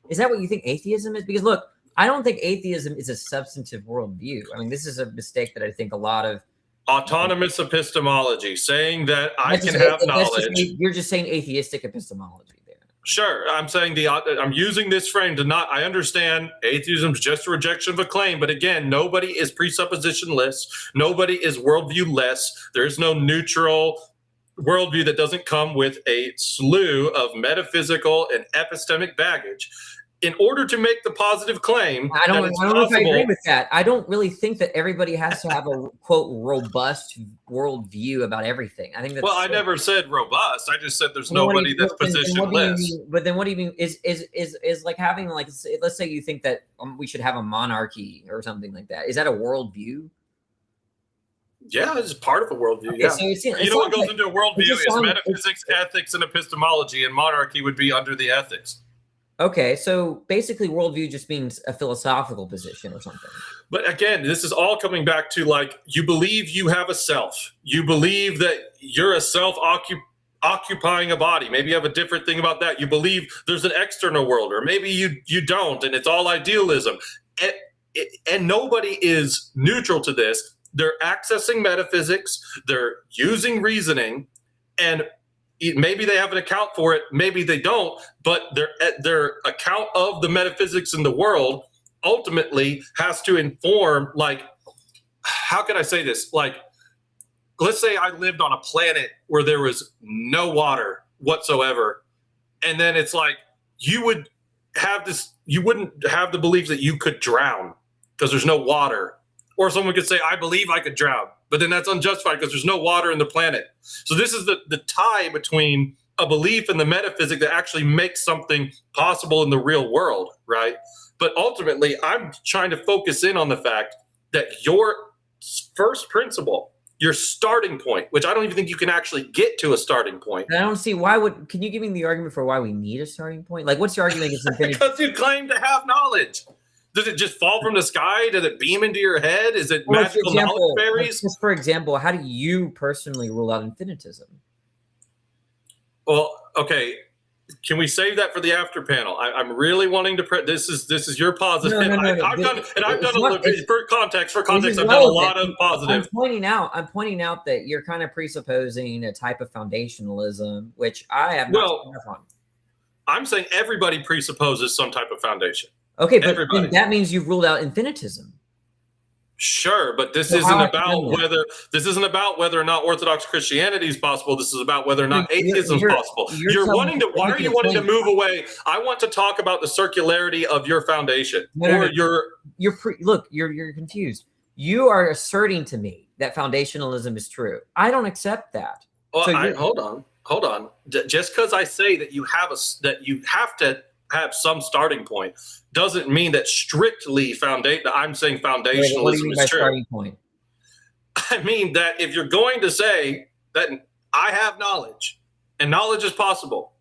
Is that what you think atheism is? Because look, I don't think atheism is a substantive worldview. I mean, this is a mistake that I think a lot of autonomous epistemology, saying that I can have knowledge. You're just saying atheistic epistemology there. Sure. I'm saying I'm using this frame to not, I understand atheism is just a rejection of a claim, but again, nobody is presuppositionless. Nobody is worldview-less. There is no neutral worldview that doesn't come with a slew of metaphysical and epistemic baggage. In order to make the positive claim, I don't know if I agree with that. I don't really think that everybody has to have a quote robust worldview about everything. I think that's I never said robust. I just said there's nobody that's positionless. But then what do you mean? Is like having like, let's say you think that we should have a monarchy or something like that. Is that a worldview? Yeah, it's part of a worldview. Okay, yeah. So you know what goes into a worldview is metaphysics, ethics, and epistemology, and monarchy would be under the ethics. Okay, so basically worldview just means a philosophical position or something. But again, this is all coming back to like, you believe you have a self. You believe that you're a self occupying a body. Maybe you have a different thing about that. You believe there's an external world, or maybe you don't, and it's all idealism. And nobody is neutral to this. They're accessing metaphysics. They're using reasoning, and maybe they have an account for it, maybe they don't, but their account of the metaphysics in the world ultimately has to inform, like, how can I say this? Like, let's say I lived on a planet where there was no water whatsoever, and then it's like you wouldn't have the belief that you could drown because there's no water. Or someone could say, I believe I could drown, but then that's unjustified because there's no water in the planet. So this is the tie between a belief and the metaphysic that actually makes something possible in the real world, right? But ultimately, I'm trying to focus in on the fact that your first principle, your starting point, which I don't even think you can actually get to a starting point. I don't see can you give me the argument for why we need a starting point? Like, what's your argument against infinity? Because you claim to have knowledge. Does it just fall from the sky? Does it beam into your head? Is it magical knowledge fairies? Just for example, how do you personally rule out infinitism? Well, okay. Can we save that for the after panel? I'm really wanting to. This is your positive. I've done for context. I've done a lot of positive. I'm pointing out that you're kind of presupposing a type of foundationalism, which I have not seen enough on. I'm saying everybody presupposes some type of foundation. Okay, but that means you've ruled out infinitism. Sure, but this isn't about whether or not Orthodox Christianity is possible. This is about whether or not atheism is possible. Why are you wanting to move away? I want to talk about the circularity of your foundation. You're confused. You are asserting to me that foundationalism is true. I don't accept that. Well, So hold on. Just because I say that you have to have some starting point doesn't mean that strictly I'm saying foundationalism what do you mean by is true. starting point? I mean that if you're going to say that I have knowledge and knowledge is possible,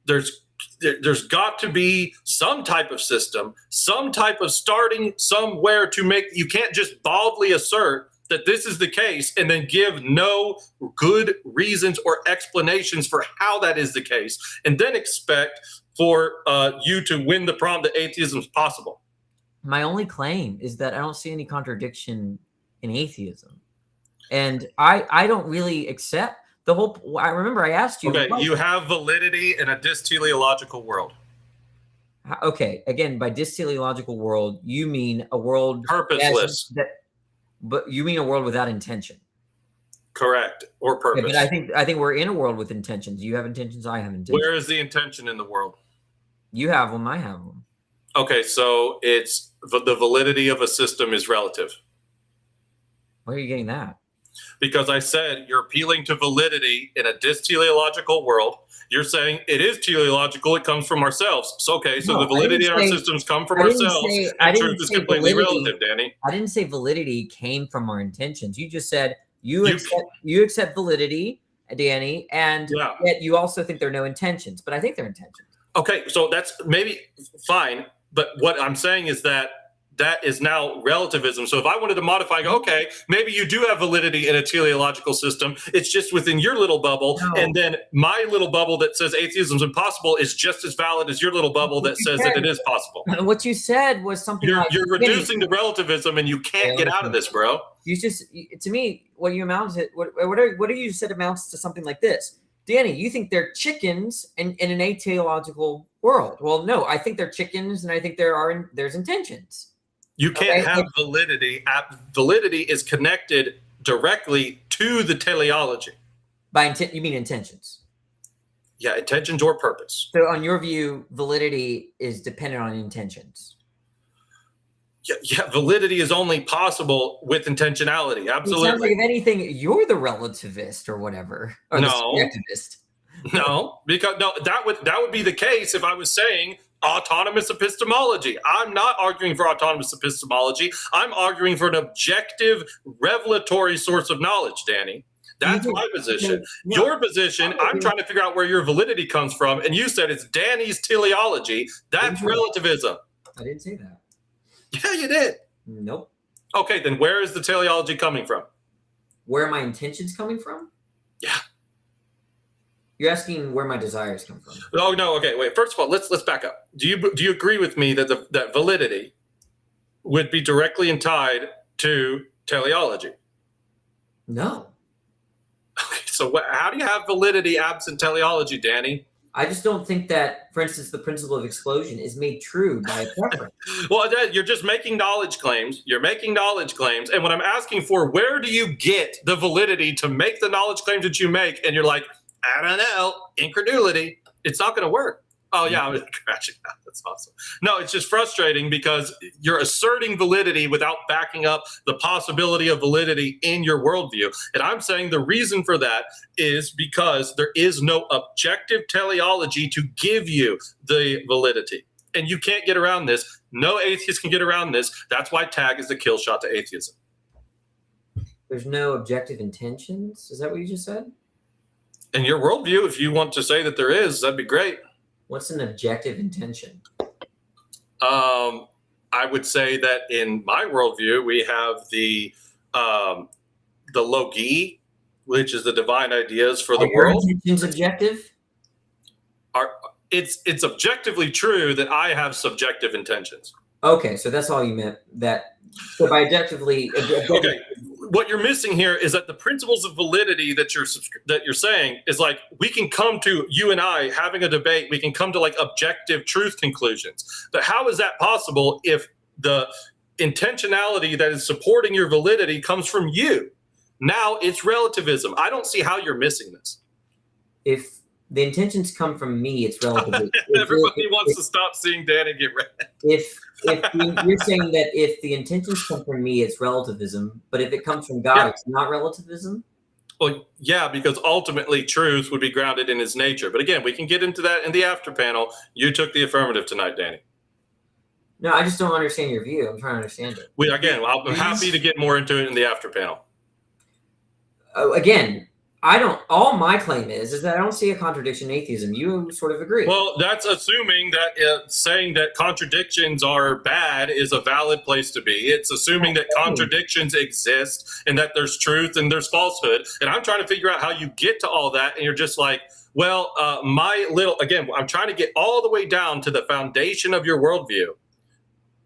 there's got to be some type of system, some type of starting somewhere to make. You can't just baldly assert that this is the case and then give no good reasons or explanations for how that is the case, and then expect for you to win the problem that atheism is possible. My only claim is that I don't see any contradiction in atheism, and I don't really accept the whole. I remember I asked you. Okay, you have validity in a teleological world. Okay, again, by teleological world, you mean a world purposeless. But you mean a world without intention. Correct, or purpose. Yeah, but I think we're in a world with intentions. You have intentions, I have intentions. Where is the intention in the world? You have them, I have them. Okay, so it's the validity of a system is relative. Where are you getting that? Because I said you're appealing to validity in a teleological world. You're saying it is teleological. It comes from ourselves. So, okay, so the validity of our systems come from ourselves. And truth is completely relative, Danny. I didn't say validity came from our intentions. You just said you accept validity, Danny, and yet you also think there are no intentions. But I think there are intentions. Okay, so that's maybe fine. But what I'm saying is that is now relativism. So if I wanted to modify, okay, maybe you do have validity in a teleological system. It's just within your little bubble. No. And then my little bubble that says atheism is impossible is just as valid as your little bubble that says that it is possible. What you said was something you're reducing to relativism, and you can't get out of this, bro. You just, to me, what you amount to, what you said amounts to something like this. Danny, you think they're chickens in an atheological world. Well, no, I think they're chickens, and I think there's intentions. You can't have validity. Validity is connected directly to the teleology. By intent, you mean intentions? Yeah, intentions or purpose. So, on your view, validity is dependent on intentions. Yeah, validity is only possible with intentionality. Absolutely. It sounds like, if anything, you're the relativist or whatever, or the subjectivist. No, because that would be the case if I was saying autonomous epistemology. I'm not arguing for autonomous epistemology. I'm arguing for an objective, revelatory source of knowledge, Danny. That's my position. Your position, I'm trying to figure out where your validity comes from, and you said it's Danny's teleology. That's relativism. I didn't say that. Yeah, you did. Nope. Okay, then where is the teleology coming from? Where are my intentions coming from? Yeah. You're asking where my desires come from. Oh no, okay, wait. First of all, let's back up. Do you agree with me that that validity would be directly tied to teleology? No. Okay, so how do you have validity absent teleology, Danny? I just don't think that, for instance, the principle of explosion is made true by a preference. Well, you're just making knowledge claims. You're making knowledge claims. And what I'm asking for, where do you get the validity to make the knowledge claims that you make? And you're like, I don't know, incredulity. It's not going to work. Oh, yeah, I'm crashing out. That's awesome. No, it's just frustrating because you're asserting validity without backing up the possibility of validity in your worldview. And I'm saying the reason for that is because there is no objective teleology to give you the validity. And you can't get around this. No atheist can get around this. That's why TAG is the kill shot to atheism. There's no objective intentions? Is that what you just said? In your worldview, if you want to say that there is, that'd be great. What's an objective intention? I would say that in my worldview, we have the logi, which is the divine ideas for the world. Are your intentions objective? It's objectively true that I have subjective intentions. Okay, so that's all you meant. So by objectively, okay. What you're missing here is that the principles of validity that you're saying is like, we can come to, you and I having a debate, we can come to like objective truth conclusions. But how is that possible if the intentionality that is supporting your validity comes from you? Now it's relativism. I don't see how you're missing this. If the intentions come from me, it's relative. Everybody wants to stop seeing Danny get red. you're saying that if the intentions come from me, it's relativism, but if it comes from God, it's not relativism? Well, yeah, because ultimately truth would be grounded in his nature. But again, we can get into that in the after panel. You took the affirmative tonight, Danny. No, I just don't understand your view. I'm trying to understand it. I'm happy to get more into it in the after panel. Again, all my claim is that I don't see a contradiction in atheism. You sort of agree. Well, that's assuming that saying that contradictions are bad is a valid place to be. It's assuming that contradictions exist and that there's truth and there's falsehood. And I'm trying to figure out how you get to all that. And you're just like, well, I'm trying to get all the way down to the foundation of your worldview.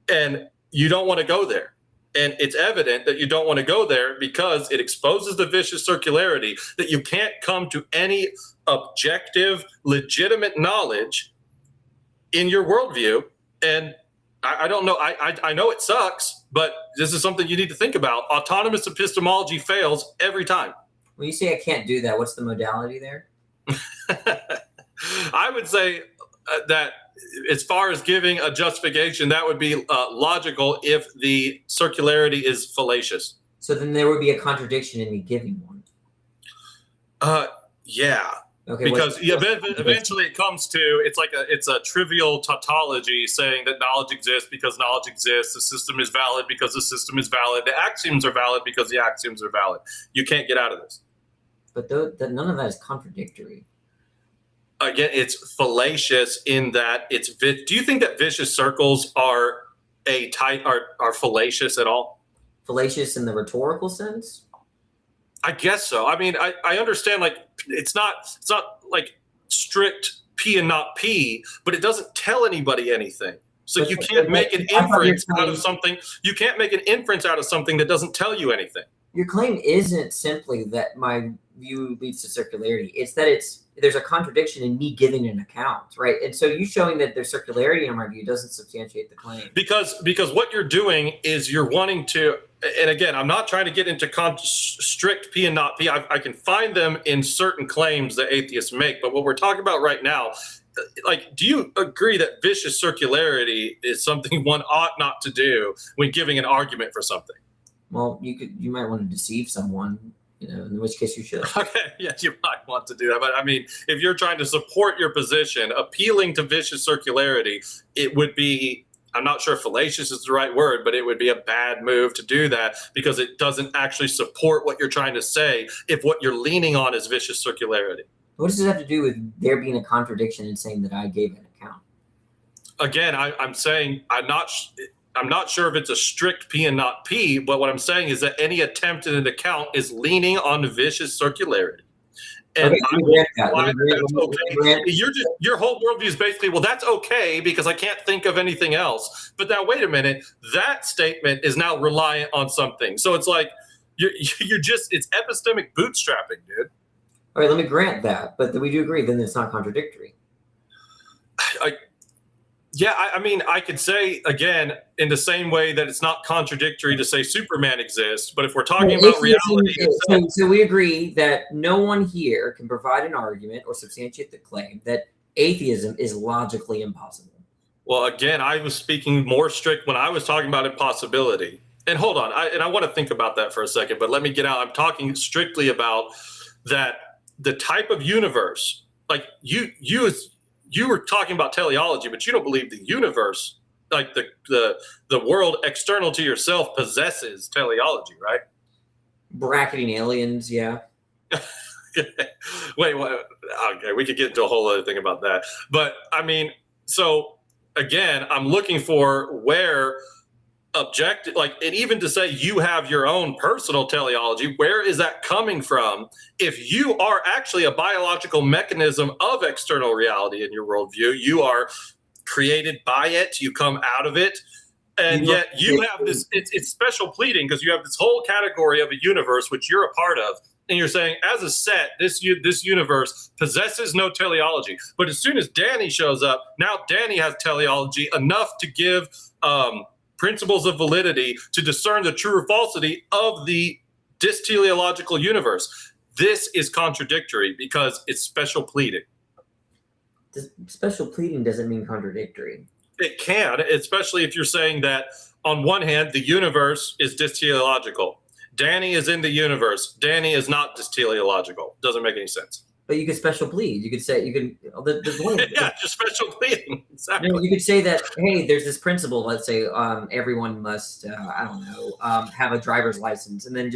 And you don't want to go there. And it's evident that you don't want to go there because it exposes the vicious circularity that you can't come to any objective, legitimate knowledge in your worldview. And I don't know. I know it sucks, but this is something you need to think about. Autonomous epistemology fails every time. When you say I can't do that, what's the modality there? I would say that as far as giving a justification, that would be logical if the circularity is fallacious. So then there would be a contradiction in me giving one. Yeah. Okay. Because eventually it comes to it's a trivial tautology saying that knowledge exists because knowledge exists. The system is valid because the system is valid. The axioms are valid because the axioms are valid. You can't get out of this. But none of that is contradictory. Again, it's fallacious in that it's. Do you think that vicious circles are fallacious at all? Fallacious in the rhetorical sense? I guess so. I mean, I understand. Like, it's not like strict P and not P, but it doesn't tell anybody anything. So you can't make an inference out of something. You can't make an inference out of something that doesn't tell you anything. Your claim isn't simply that my view leads to circularity. It's that there's a contradiction in me giving an account, right? And so you showing that there's circularity in my view doesn't substantiate the claim. Because what you're doing is you're wanting to, and again, I'm not trying to get into strict P and not P. I can find them in certain claims that atheists make, but what we're talking about right now, like, do you agree that vicious circularity is something one ought not to do when giving an argument for something? Well, you might want to deceive someone, in which case you should. Okay, yes, you might want to do that. But I mean, if you're trying to support your position, appealing to vicious circularity, it would be, I'm not sure if fallacious is the right word, but it would be a bad move to do that because it doesn't actually support what you're trying to say if what you're leaning on is vicious circularity. What does it have to do with there being a contradiction in saying that I gave an account? Again, I'm saying I'm not sure if it's a strict P and not P, but what I'm saying is that any attempt at an account is leaning on vicious circularity. And your whole worldview is basically, well, that's okay because I can't think of anything else. But now, wait a minute, that statement is now reliant on something. So it's like it's epistemic bootstrapping, dude. All right, let me grant that, but we do agree then it's not contradictory. I mean, I could say, again, in the same way that it's not contradictory to say Superman exists, but if we're talking about reality... So we agree that no one here can provide an argument or substantiate the claim that atheism is logically impossible. Well, again, I was speaking more strict when I was talking about impossibility. And hold on, I want to think about that for a second, but let me get out. I'm talking strictly about that the type of universe, like you were talking about teleology, but you don't believe the universe, like the world external to yourself, possesses teleology, right? Bracketing aliens, yeah. Wait, what? Okay, we could get into a whole other thing about that. But I mean, so again, I'm looking for where objective, like, and even to say you have your own personal teleology, where is that coming from? If you are actually a biological mechanism of external reality in your worldview, you are created by it, you come out of it, and yet you have this, it's special pleading because you have this whole category of a universe which you're a part of, and you're saying as a set, this universe possesses no teleology. But as soon as Danny shows up, now Danny has teleology enough to give principles of validity to discern the true or falsity of the dysteleological universe. This is contradictory because it's special pleading. Special pleading doesn't mean contradictory. It can, especially if you're saying that on one hand, the universe is teleological. Danny is in the universe. Danny is not teleological. Doesn't make any sense. But you could special plead. You could say there's one. Yeah, just special pleading. Exactly. You could say that, hey, there's this principle. Let's say everyone must, I don't know, have a driver's license, but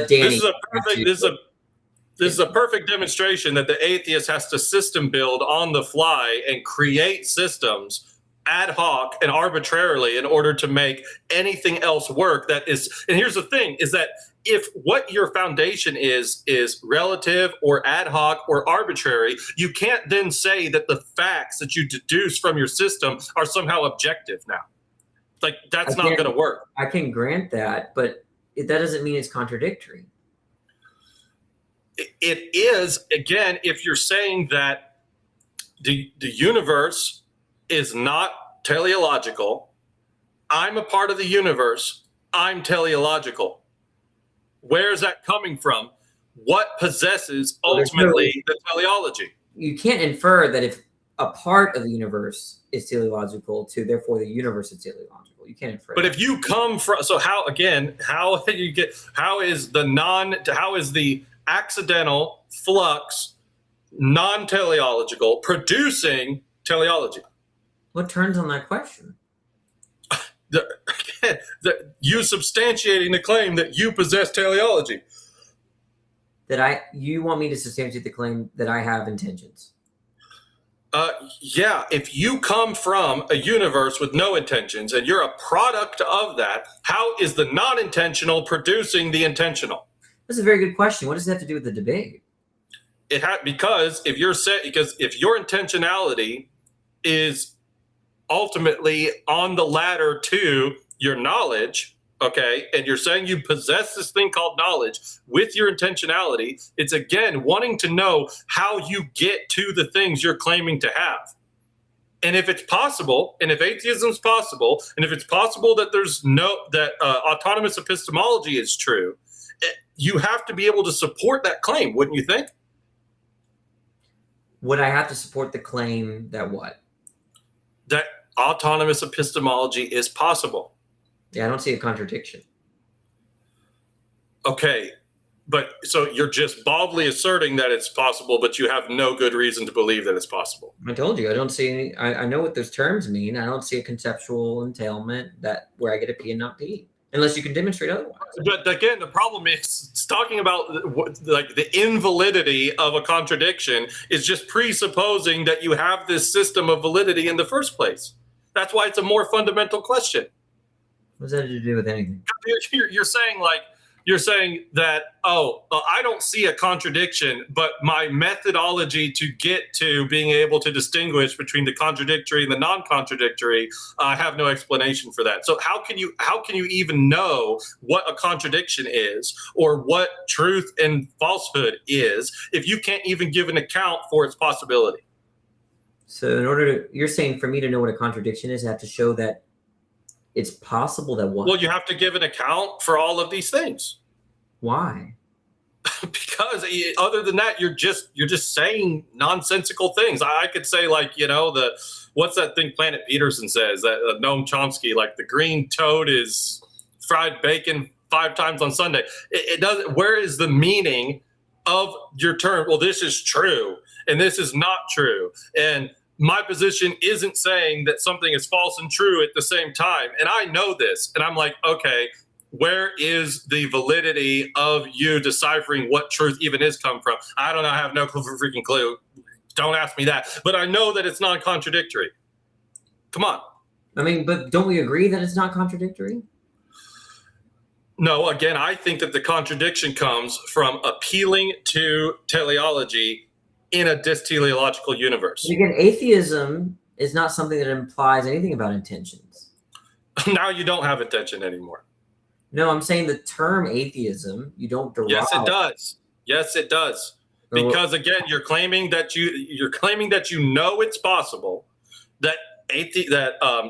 Danny. This is a perfect demonstration that the atheist has to system build on the fly and create systems ad hoc and arbitrarily in order to make anything else work. And here's the thing, is that if what your foundation is relative or ad hoc or arbitrary, you can't then say that the facts that you deduce from your system are somehow objective now. Like, that's not going to work. I can grant that, but that doesn't mean it's contradictory. It is, again, if you're saying that the universe is not teleological, I'm a part of the universe, I'm teleological. Where is that coming from? What possesses ultimately the teleology? You can't infer that if a part of the universe is teleological, therefore the universe is teleological. You can't infer. But if you come from, so how is the accidental flux non-teleological producing teleology? What turns on that question? You substantiating the claim that you possess teleology. You want me to substantiate the claim that I have intentions? Yeah, if you come from a universe with no intentions and you're a product of that, how is the non-intentional producing the intentional? That's a very good question. What does that have to do with the debate? Because if your intentionality is ultimately on the ladder to your knowledge, okay, and you're saying you possess this thing called knowledge with your intentionality, it's again wanting to know how you get to the things you're claiming to have. And if it's possible, and if atheism is possible, and if it's possible that autonomous epistemology is true, you have to be able to support that claim, wouldn't you think? Would I have to support the claim that what? That autonomous epistemology is possible. Yeah, I don't see a contradiction. Okay, but so you're just baldly asserting that it's possible, but you have no good reason to believe that it's possible. I told you, I don't see any. I know what those terms mean. I don't see a conceptual entailment where I get a P and not P. Unless you can demonstrate otherwise. But again, the problem is it's talking about like the invalidity of a contradiction is just presupposing that you have this system of validity in the first place. That's why it's a more fundamental question. What does that have to do with anything? You're saying that, I don't see a contradiction, but my methodology to get to being able to distinguish between the contradictory and the non-contradictory, I have no explanation for that. So how can you even know what a contradiction is or what truth and falsehood is if you can't even give an account for its possibility? So you're saying for me to know what a contradiction is, I have to show that it's possible that what? Well, you have to give an account for all of these things. Why? Because other than that, you're just saying nonsensical things. I could say what's that thing Planet Peterson says, that Noam Chomsky, like the green toad is fried bacon 5 times on Sunday. It doesn't. Where is the meaning of your term? Well, this is true and this is not true. And my position isn't saying that something is false and true at the same time. And I know this. And I'm like, okay, where is the validity of you deciphering what truth even is come from? I don't know. I have no freaking clue. Don't ask me that. But I know that it's non-contradictory. Come on. I mean, but don't we agree that it's not contradictory? No, again, I think that the contradiction comes from appealing to teleology in a dysteleological universe. And again, atheism is not something that implies anything about intentions. Now you don't have intention anymore. No, I'm saying the term atheism, you don't derive. Yes, it does. Yes, it does. Because again, you're claiming that you know it's possible that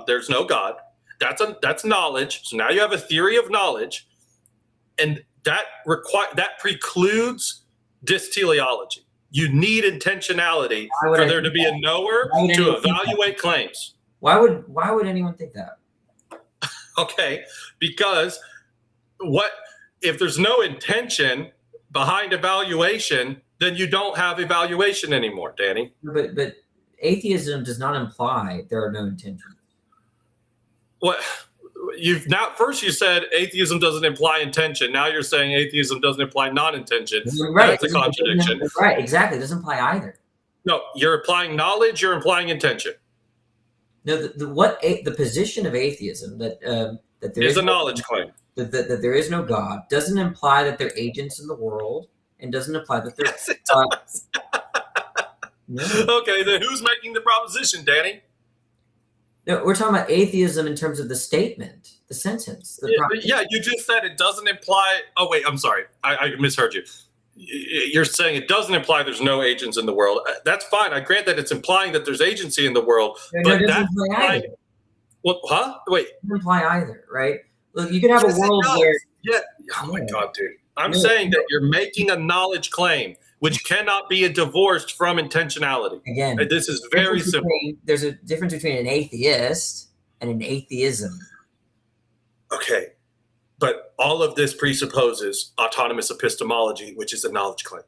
there's no God. That's knowledge. So now you have a theory of knowledge, and that precludes dysteleology. You need intentionality Why would for I there to think be that? a knower Why would to anyone think that? evaluate claims. Why would anyone think that? Okay, because if there's no intention behind evaluation, then you don't have evaluation anymore, Danny. But atheism does not imply there are no intentions. What first you said atheism doesn't imply intention. Now you're saying atheism doesn't imply non-intention. Right. That's a contradiction. Right, exactly. It doesn't imply either. No, you're implying knowledge, you're implying intention. No, the position of atheism that there is a knowledge claim. That there is no God doesn't imply that they're agents in the world, and doesn't imply that they're. Yes, it does. No. Okay, then who's making the proposition, Danny? No, we're talking about atheism in terms of the statement, the sentence. Yeah, you just said it doesn't imply. Oh wait, I'm sorry, I misheard you. You're saying it doesn't imply there's no agents in the world. That's fine. I grant that it's implying that there's agency in the world, but that's implying. What? Huh? Wait. It doesn't imply either, right? Look, you could have a world where. Yeah. Oh my God, dude. I'm saying that you're making a knowledge claim, which cannot be divorced from intentionality. Again, this is very simple. There's a difference between an atheist and an atheism. Okay. But all of this presupposes autonomous epistemology, which is a knowledge claim.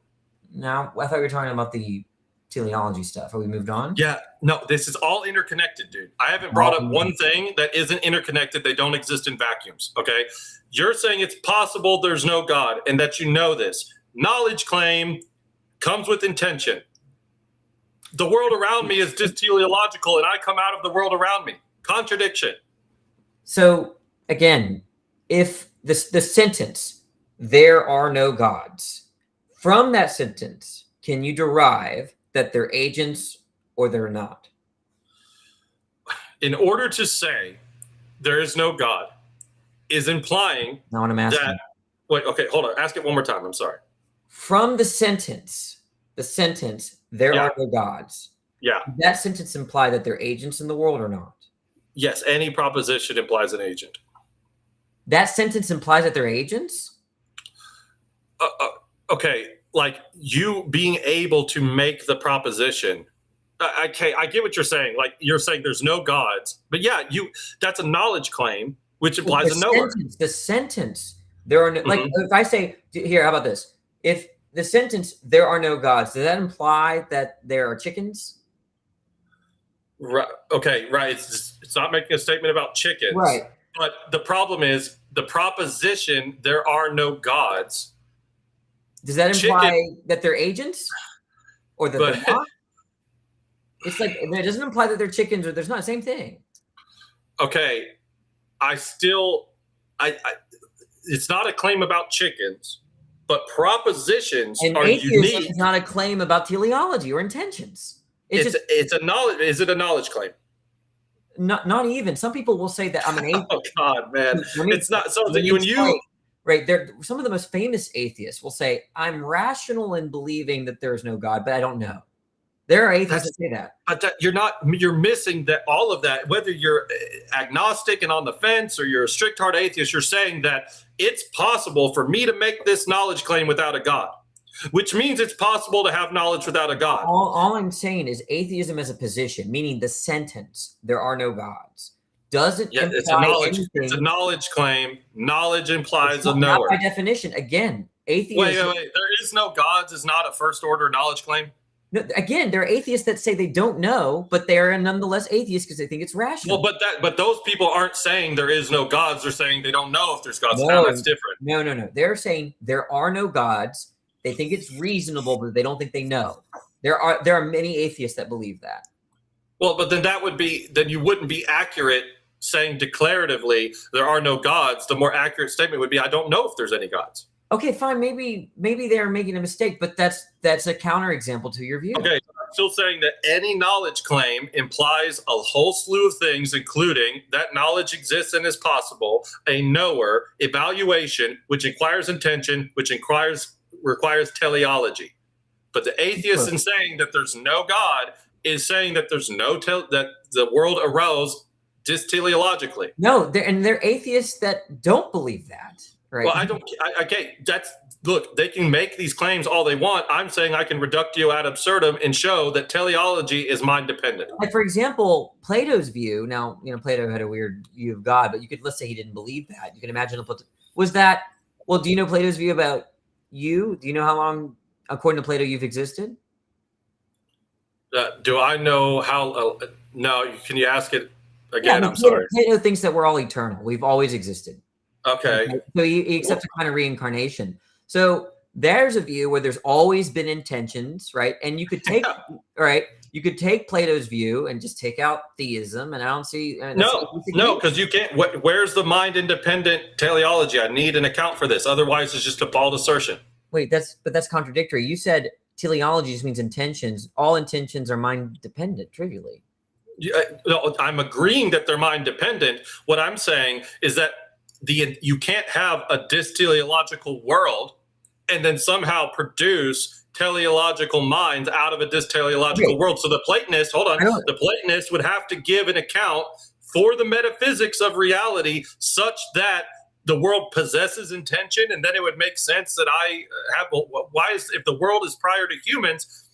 Now, I thought we were talking about the teleology stuff. Have we moved on? Yeah. No, this is all interconnected, dude. I haven't brought up one thing that isn't interconnected. They don't exist in vacuums, okay? You're saying it's possible there's no God and that you know this. Knowledge claim comes with intention. The world around me is just teleological, and I come out of the world around me. Contradiction. So, again, if the sentence, there are no gods, from that sentence, can you derive that they're agents or they're not? In order to say there is no God is implying now what I'm asking. that. Wait, okay, hold on. Ask it one more time. I'm sorry. From the sentence, there are no gods. Yeah. Does that sentence imply that they're agents in the world or not? Yes, any proposition implies an agent. That sentence implies that they're agents? Okay, like you being able to make the proposition. Okay, I get what you're saying. Like you're saying there's no gods, but yeah, that's a knowledge claim, which implies a knower. The sentence, there are no, like if I say here, how about this? If the sentence, there are no gods, does that imply that there are chickens? Right. Okay, right. It's not making a statement about chickens. Right. But the problem is the proposition, there are no gods. Does that imply that they're agents or that they're not? It's like, it doesn't imply that they're chickens or there's not the same thing. Okay. It's not a claim about chickens, but propositions and are unique. It's not a claim about teleology or intentions. It's a knowledge. Is it a knowledge claim? Not even. Some people will say that I'm an atheist. Oh God, man. It's not so that you right there. Some of the most famous atheists will say, I'm rational in believing that there is no God, but I don't know. There are atheists that say that. But you're missing that all of that, whether you're agnostic and on the fence or you're a strict hard atheist, you're saying that it's possible for me to make this knowledge claim without a God, which means it's possible to have knowledge without a God. All I'm saying is atheism as a position, meaning the sentence, there are no gods, doesn't imply anything. It's a knowledge claim. Knowledge implies a not knower. by definition. Again, atheism. Wait. There is no gods is not a first order knowledge claim. No, again, there are atheists that say they don't know, but they are nonetheless atheists because they think it's rational. Well, but those people aren't saying there is no gods. They're saying they don't know if there's gods. No, that's different. No. They're saying there are no gods. They think it's reasonable, but they don't think they know. There are many atheists that believe that. Well, but then you wouldn't be accurate saying declaratively there are no gods. The more accurate statement would be, I don't know if there's any gods. Okay, fine. Maybe they're making a mistake, but that's a counterexample to your view. Okay, I'm still saying that any knowledge claim implies a whole slew of things, including that knowledge exists and is possible, a knower, evaluation, which inquires intention, which requires teleology. But the atheist in saying that there's no God is saying that there's that the world arose just teleologically. No, they're atheists that don't believe that. Right. Well, okay, look, they can make these claims all they want. I'm saying I can reductio ad absurdum and show that teleology is mind dependent. Like, for example, Plato's view. Now, Plato had a weird view of God, but let's say he didn't believe that. You can imagine was that. Well, do you know Plato's view about you? Do you know how long, according to Plato, you've existed? Do I know how? No. Can you ask it again? Yeah, I'm sorry. Plato thinks that we're all eternal. We've always existed. Okay. So he accepts a kind of reincarnation. So there's a view where there's always been intentions, right? And you could take, you could take Plato's view and just take out theism, and I don't see. No, because you can't. Where's the mind-independent teleology? I need an account for this. Otherwise, it's just a bald assertion. Wait, that's contradictory. You said teleology just means intentions. All intentions are mind-dependent, trivially. No, I'm agreeing that they're mind-dependent. What I'm saying is that you can't have a dysteleological world and then somehow produce teleological minds out of a dysteleological world. So the Platonist, the Platonist would have to give an account for the metaphysics of reality such that the world possesses intention, and then it would make sense that I have. If the world is prior to humans,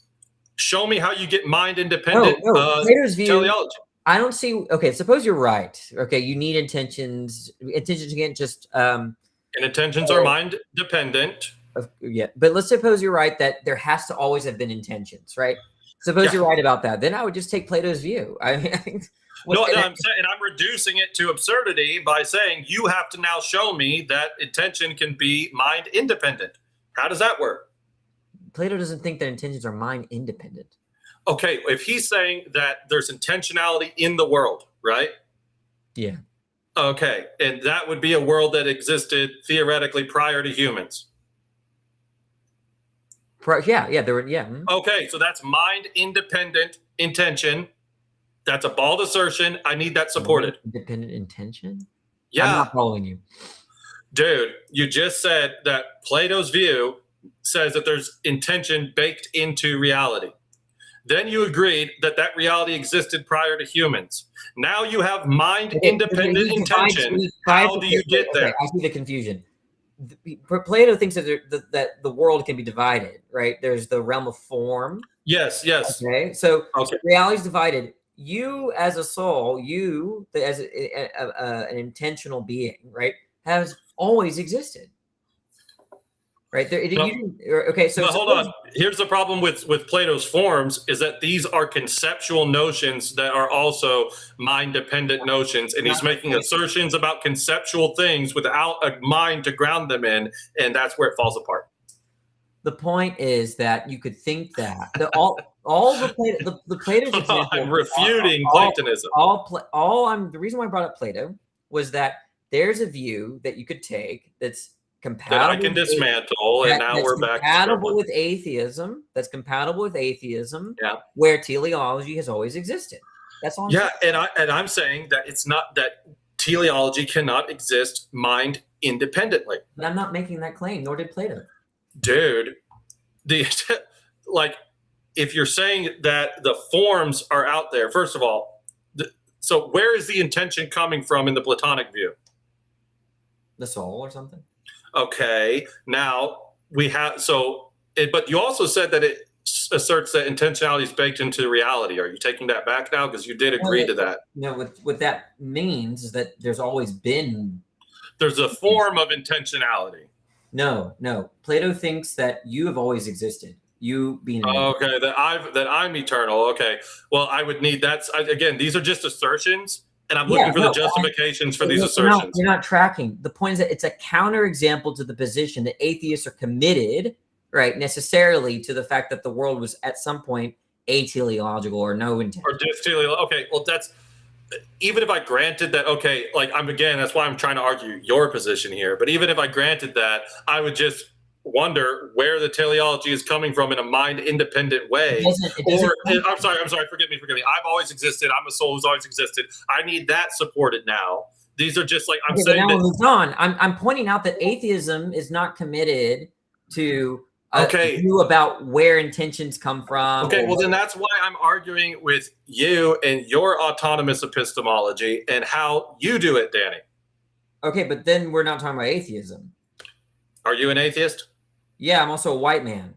show me how you get mind independent Plato's view, teleology. I don't see. Okay, suppose you're right. Okay, you need intentions. Intentions can't just. And intentions are mind dependent. Yeah, but let's suppose you're right that there has to always have been intentions, right? Suppose you're right about that. Then I would just take Plato's view. I mean, I'm saying, and I'm reducing it to absurdity by saying you have to now show me that intention can be mind independent. How does that work? Plato doesn't think that intentions are mind independent. Okay, if he's saying that there's intentionality in the world, right? Yeah. Okay, and that would be a world that existed theoretically prior to humans. Okay, so that's mind independent intention. That's a bald assertion. I need that supported. Independent intention? Yeah. I'm not following you. Dude, you just said that Plato's view says that there's intention baked into reality. Then you agreed that reality existed prior to humans. Now you have mind-independent intention. How do you get there? I see the confusion. Plato thinks that the world can be divided, right? There's the realm of form. Yes. Okay, so reality is divided. You as a soul, you as an intentional being, right, has always existed. Right there. Okay. So hold on. Here's the problem with Plato's forms is that these are conceptual notions that are also mind-dependent notions, and he's making assertions about conceptual things without a mind to ground them in, and that's where it falls apart. The point is that you could think that the Plato's example. I'm refuting Platonism. The reason why I brought up Plato was that there's a view that you could take that's compatible that I can dismantle, and now we're back. Compatible with atheism. That's compatible with atheism. Yeah. Where teleology has always existed. That's all. I'm saying that it's not that teleology cannot exist mind independently. But I'm not making that claim, nor did Plato. Dude, if you're saying that the forms are out there, first of all, so where is the intention coming from in the Platonic view? The soul or something? Okay, now we have but you also said that it asserts that intentionality is baked into reality. Are you taking that back now? Because you did agree to that. No, what that means is that there's always been. There's a form of intentionality. No. Plato thinks that you have always existed. You being okay, that I'm eternal. Okay, well, I would need again. These are just assertions. And I'm looking for the justifications for these assertions. You're not tracking. The point is that it's a counterexample to the position that atheists are committed, right, necessarily to the fact that the world was at some point ateleological or no intent. Or dysteleological. Okay, well, that's even if I granted that. Okay, that's why I'm trying to argue your position here. But even if I granted that, I would just wonder where the teleology is coming from in a mind-independent way. I'm sorry, forgive me. I've always existed. I'm a soul who's always existed. I need that supported now. These are just I'm saying that. Moved on. I'm pointing out that atheism is not committed to a view about where intentions come from. Okay, well then that's why I'm arguing with you and your autonomous epistemology and how you do it, Danny. Okay, but then we're not talking about atheism. Are you an atheist? Yeah, I'm also a white man.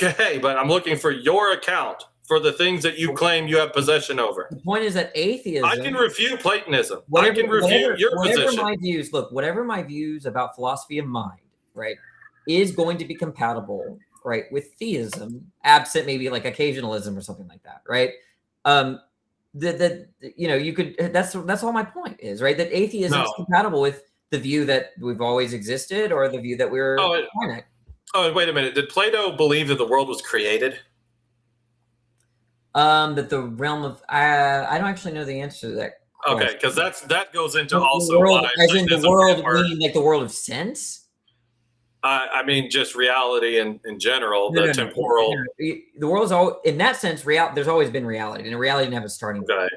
Okay, but I'm looking for your account for the things that you claim you have possession over. The point is that atheism. I can refute Platonism. I can refute your position. My views, look, whatever my views about philosophy of mind, right, is going to be compatible, right, with theism, absent maybe like occasionalism or something like that, right? You could. That's all my point is, right? That atheism is compatible with the view that we've always existed, or the view that we're finite. Oh, wait a minute. Did Plato believe that the world was created? That the realm of I don't actually know the answer to that question. Okay, because that goes into also the world, as in the world, meaning like the world of sense. I mean, just reality in general, the temporal. The world is all in that sense. There's always been reality, and reality didn't have a starting point.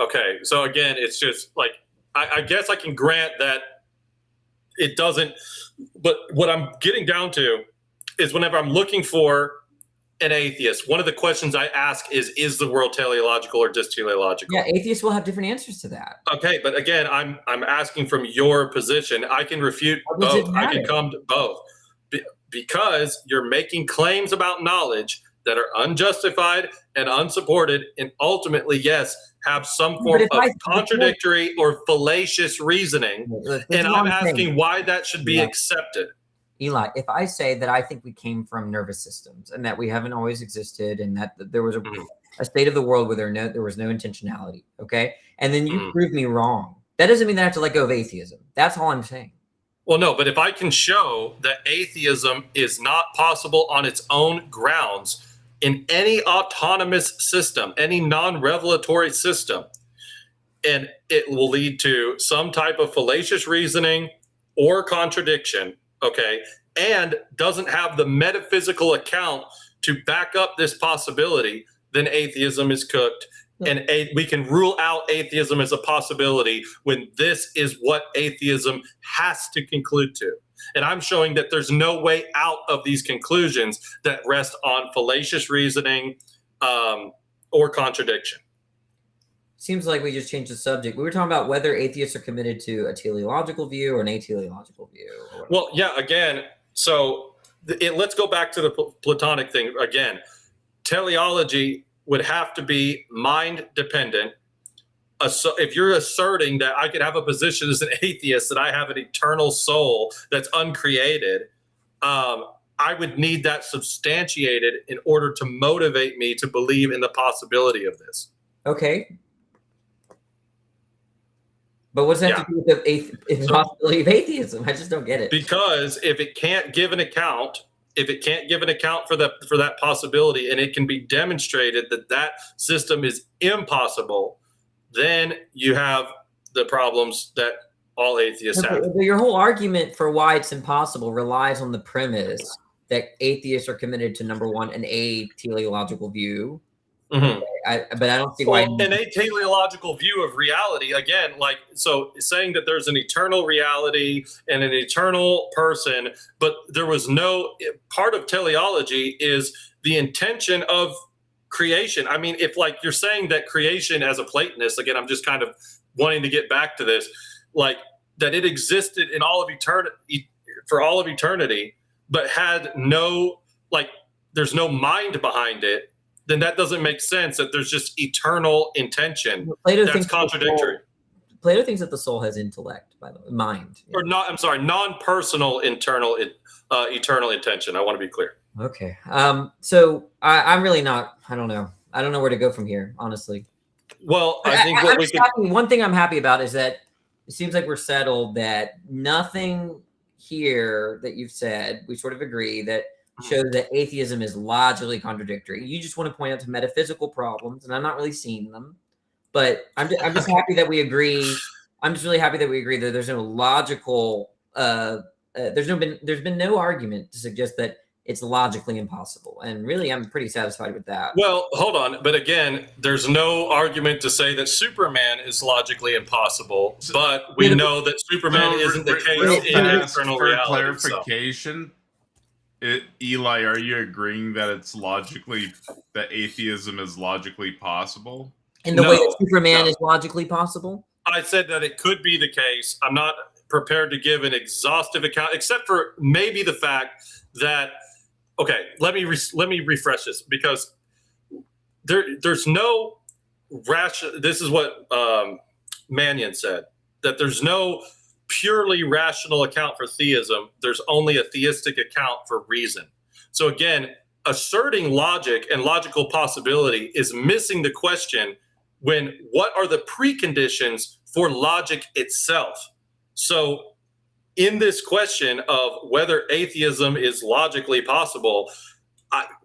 Okay. So again, it's just like I guess I can grant that it doesn't. But what I'm getting down to is whenever I'm looking for an atheist, one of the questions I ask is the world teleological or just teleological? Yeah, atheists will have different answers to that. Okay, but again, I'm asking from your position. I can refute both. I can come to both. Because you're making claims about knowledge that are unjustified and unsupported, and ultimately, yes, have some form of contradictory or fallacious reasoning. And I'm asking why that should be accepted. Eli, if I say that I think we came from nervous systems and that we haven't always existed and that there was a state of the world where there was no intentionality, okay? And then you prove me wrong. That doesn't mean that I have to let go of atheism. That's all I'm saying. Well, no, but if I can show that atheism is not possible on its own grounds in any autonomous system, any non-revelatory system, and it will lead to some type of fallacious reasoning or contradiction, okay, and doesn't have the metaphysical account to back up this possibility, then atheism is cooked. And we can rule out atheism as a possibility when this is what atheism has to conclude to. And I'm showing that there's no way out of these conclusions that rest on fallacious reasoning or contradiction. Seems like we just changed the subject. We were talking about whether atheists are committed to a teleological view or an ateleological view. Well, yeah, again, so let's go back to the Platonic thing again. Teleology would have to be mind dependent. So if you're asserting that I could have a position as an atheist, that I have an eternal soul that's uncreated, I would need that substantiated in order to motivate me to believe in the possibility of this. Okay. But what's that to do with the possibility of atheism? I just don't get it. Because if it can't give an account, for that possibility, and it can be demonstrated that that system is impossible, then you have the problems that all atheists have. But your whole argument for why it's impossible relies on the premise that atheists are committed to, number one, an teleological view. Mm-hmm. But I don't see why. An teleological view of reality, again, so saying that there's an eternal reality and an eternal person, but there was no part of teleology is the intention of creation. I mean, if you're saying that creation as a Platonist, again, I'm just kind of wanting to get back to this, that it existed in all of eternity, for all of eternity, but had no, there's no mind behind it, then that doesn't make sense, that there's just eternal intention. That's contradictory. Plato thinks that the soul has intellect, by the way, mind. Or not, I'm sorry, non-personal eternal intention. I want to be clear. Okay. So I'm really not, I don't know where to go from here, honestly. Well, I think one thing I'm happy about is that it seems like we're settled that nothing here that you've said, we sort of agree that shows that atheism is logically contradictory. You just want to point out to metaphysical problems, and I'm not really seeing them. But I'm just happy that we agree. I'm just really happy that we agree that there's no logical. There's been no argument to suggest that it's logically impossible, and really, I'm pretty satisfied with that. Well, hold on, but again, there's no argument to say that Superman is logically impossible. But we know that Superman isn't the case in external reality. Clarification. Eli, are you agreeing that that atheism is logically possible? In the way that Superman is logically possible? I said that it could be the case. I'm not prepared to give an exhaustive account, except for maybe the fact that, okay, let me refresh this, because there's no rational. This is what Mannion said, that there's no purely rational account for theism. There's only a theistic account for reason. So again, asserting logic and logical possibility is missing the question when what are the preconditions for logic itself? So in this question of whether atheism is logically possible,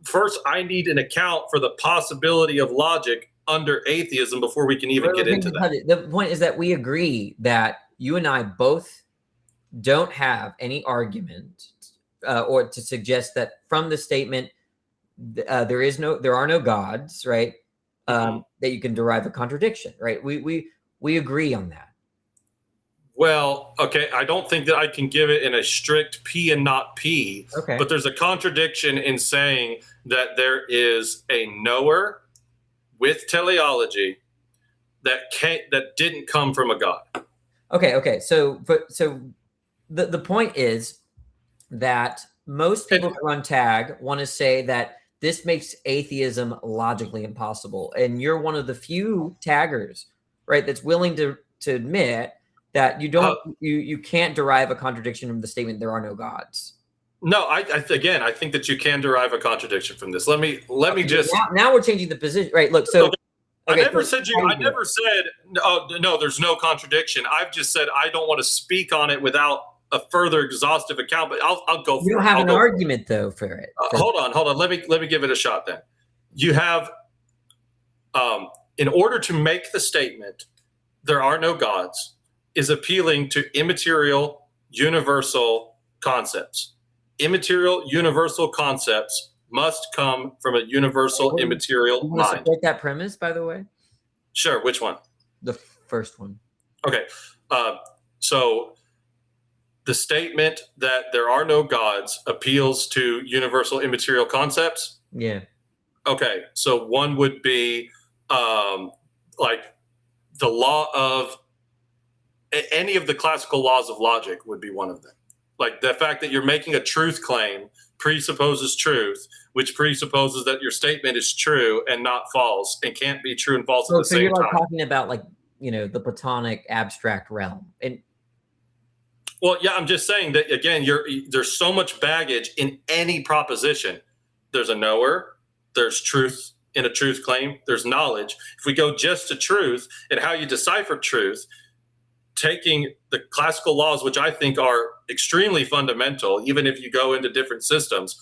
first I need an account for the possibility of logic under atheism before we can even get into that. The point is that we agree that you and I both don't have any argument or to suggest that from the statement there are no gods, right? That you can derive a contradiction, right? We agree on that. Well, okay, I don't think that I can give it in a strict P and not P. Okay. But there's a contradiction in saying that there is a knower with teleology that didn't come from a god. Okay. So the point is that most people who run TAG want to say that this makes atheism logically impossible, and you're one of the few taggers, right, that's willing to admit that you can't derive a contradiction from the statement there are no gods. No, I think that you can derive a contradiction from this. Let me just now we're changing the position, right? Look, so I never said no, there's no contradiction. I've just said I don't want to speak on it without a further exhaustive account, but I'll go for it. You don't have an argument though for it. Hold on. Let me give it a shot then. You have in order to make the statement there are no gods is appealing to immaterial universal concepts. Immaterial universal concepts must come from a universal immaterial mind. mind. Support that premise, by the way? Sure. Which one? The first one. Okay. So the statement that there are no gods appeals to universal immaterial concepts? Yeah. Okay. So one would be like the law of any of the classical laws of logic would be one of them. Like the fact that you're making a truth claim presupposes truth, which presupposes that your statement is true and not false and can't be true and false at the same time. So you're talking about the Platonic abstract realm. And well, yeah, I'm just saying that again, there's so much baggage in any proposition. There's a knower, there's truth in a truth claim, there's knowledge. If we go just to truth and how you decipher truth, taking the classical laws, which I think are extremely fundamental, even if you go into different systems,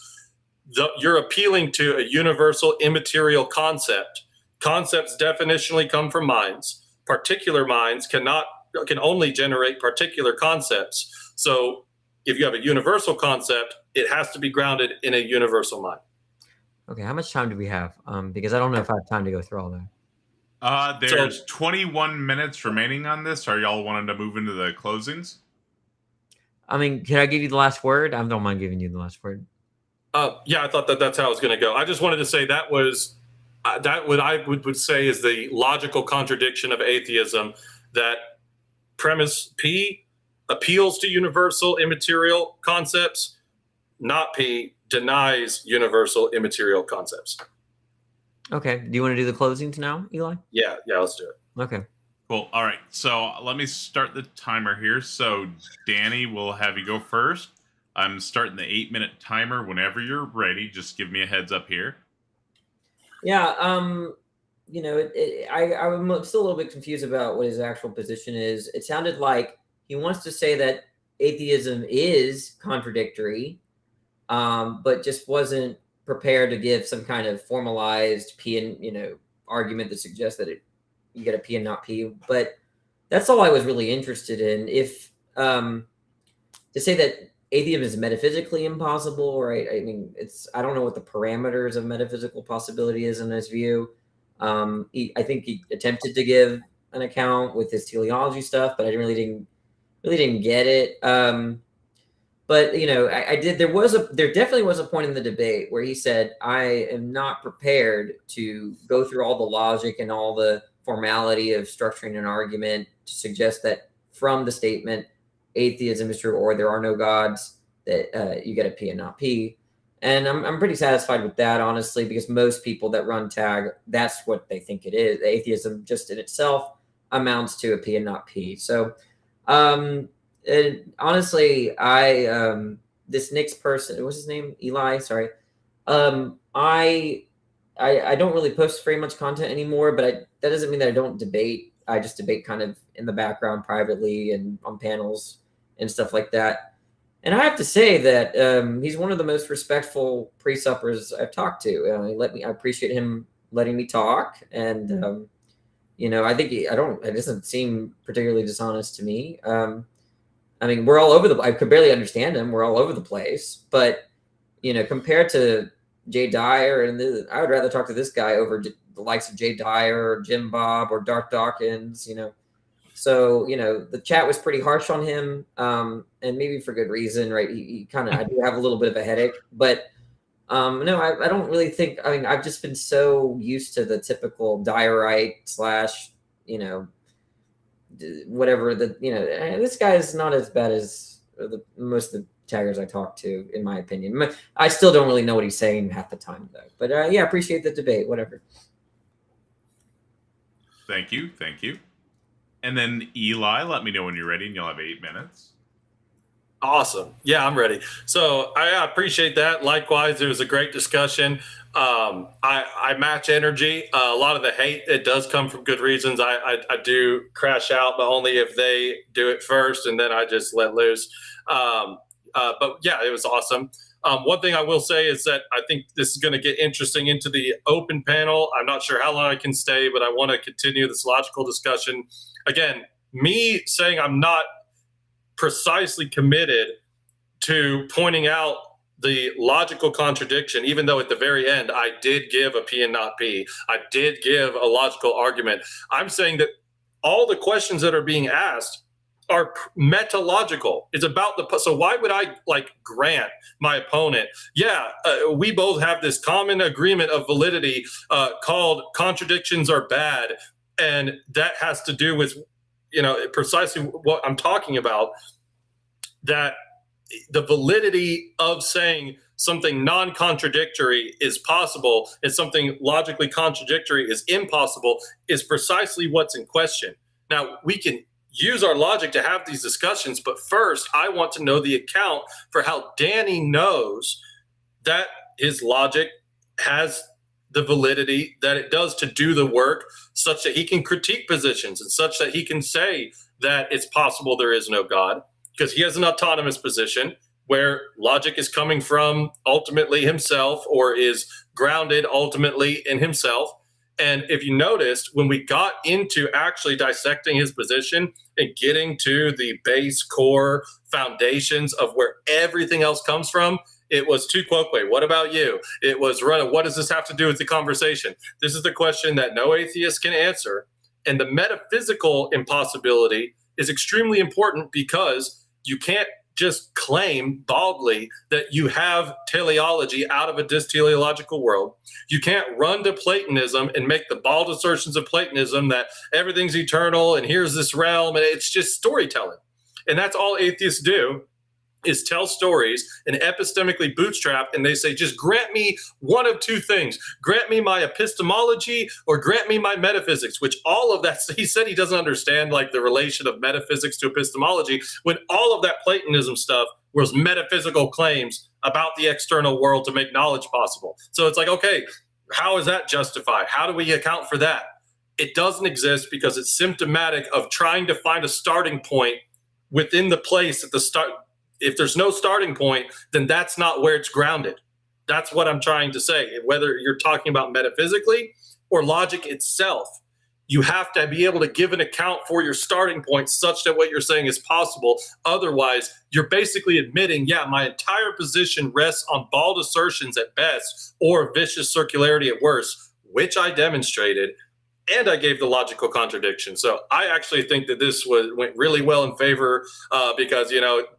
you're appealing to a universal immaterial concept. Concepts definitionally come from minds. Particular minds can only generate particular concepts. So if you have a universal concept, it has to be grounded in a universal mind. Okay, how much time do we have? Because I don't know if I have time to go through all that. There's 21 minutes remaining on this. Are y'all wanting to move into the closings? I mean, can I give you the last word? I don't mind giving you the last word. Yeah, I thought that's how it was going to go. I just wanted to say that was what I would say is the logical contradiction of atheism, that premise P appeals to universal immaterial concepts, not P denies universal immaterial concepts. Okay. Do you want to do the closings now, Eli? Yeah, let's do it. Okay. Cool. All right. So let me start the timer here. So Danny, we'll have you go first. I'm starting the 8-minute timer. Whenever you're ready, just give me a heads up here. Yeah. I'm still a little bit confused about what his actual position is. It sounded like he wants to say that atheism is contradictory, but just wasn't prepared to give some kind of formalized P and argument that suggests that you get a P and not P. But that's all I was really interested in. If to say that atheism is metaphysically impossible, right? I mean, I don't know what the parameters of metaphysical possibility is in his view. I think he attempted to give an account with his teleology stuff, but I really didn't get it. But I did. There definitely was a point in the debate where he said, "I am not prepared to go through all the logic and all the formality of structuring an argument to suggest that from the statement atheism is true or there are no gods, that you get a P and not P. And I'm pretty satisfied with that, honestly, because most people that run TAG, that's what they think it is. Atheism just in itself amounts to a P and not P. So honestly, this Nix person, what's his name? Eli, sorry. I don't really post very much content anymore, but that doesn't mean that I don't debate. I just debate kind of in the background privately and on panels and stuff like that. And I have to say that he's one of the most respectful pre-suppers I've talked to. I appreciate him letting me talk. And, I think it doesn't seem particularly dishonest to me. I mean, we're all over I could barely understand him. We're all over the place. But, compared to Jay Dyer, I would rather talk to this guy over the likes of Jay Dyer or Jim Bob or Dark Dawkins, So, the chat was pretty harsh on him, and maybe for good reason, right? He kind of, I do have a little bit of a headache, but no, I don't really think, I've just been so used to the typical diorite / whatever this guy is not as bad as most of the taggers I talk to, in my opinion. I still don't really know what he's saying half the time, though. But yeah, appreciate the debate, whatever. Thank you. And then Eli, let me know when you're ready, and you'll have 8 minutes. Awesome. Yeah, I'm ready. So I appreciate that. Likewise, it was a great discussion. I match energy. A lot of the hate, it does come from good reasons. I do crash out, but only if they do it first, and then I just let loose. But yeah, it was awesome. One thing I will say is that I think this is going to get interesting into the open panel. I'm not sure how long I can stay, but I want to continue this logical discussion. Again, me saying I'm not precisely committed to pointing out the logical contradiction, even though at the very end I did give a P and not P. I did give a logical argument. I'm saying that all the questions that are being asked are metalogical. It's about so why would I grant my opponent? Yeah, we both have this common agreement of validity called contradictions are bad. And that has to do with, precisely what I'm talking about, that the validity of saying something non-contradictory is possible and something logically contradictory is impossible is precisely what's in question. Now, we can use our logic to have these discussions, but first, I want to know the account for how Danny knows that his logic has the validity that it does to do the work, such that he can critique positions and such that he can say that it's possible there is no God, because he has an autonomous position where logic is coming from ultimately himself or is grounded ultimately in himself. And if you noticed, when we got into actually dissecting his position and getting to the base core foundations of where everything else comes from, it was tu quoque. What about you? It was, what does this have to do with the conversation? This is the question that no atheist can answer. And the metaphysical impossibility is extremely important because you can't just claim baldly that you have teleology out of a dysteleological world. You can't run to Platonism and make the bald assertions of Platonism that everything's eternal and here's this realm, and it's just storytelling. And that's all atheists do, is tell stories and epistemically bootstrap, and they say, just grant me one of two things. Grant me my epistemology or grant me my metaphysics, which all of that, he said he doesn't understand the relation of metaphysics to epistemology, when all of that Platonism stuff was metaphysical claims about the external world to make knowledge possible. So it's okay, how is that justified? How do we account for that? It doesn't exist because it's symptomatic of trying to find a starting point within the place at the start. If there's no starting point, then that's not where it's grounded. That's what I'm trying to say. Whether you're talking about metaphysically or logic itself, you have to be able to give an account for your starting point such that what you're saying is possible. Otherwise, you're basically admitting, yeah, my entire position rests on bald assertions at best or vicious circularity at worst, which I demonstrated. And I gave the logical contradiction. So I actually think that this went really well in favor because,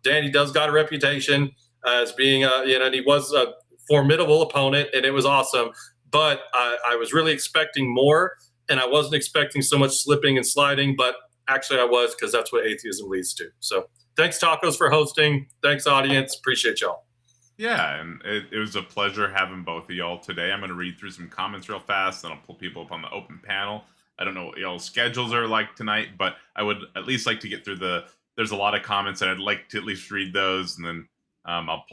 Danny does got a reputation as being, and he was a formidable opponent, and it was awesome. But I was really expecting more, and I wasn't expecting so much slipping and sliding, but actually I was, because that's what atheism leads to. So Thanks, Tacos, for hosting. Thanks, audience. Appreciate y'all. Yeah, and it was a pleasure having both of y'all today. I'm going to read through some comments real fast, then I'll pull people up on the open panel. I don't know what y'all's schedules are like tonight, but I would at least like to get through there's a lot of comments, and I'd like to at least read those, and then I'll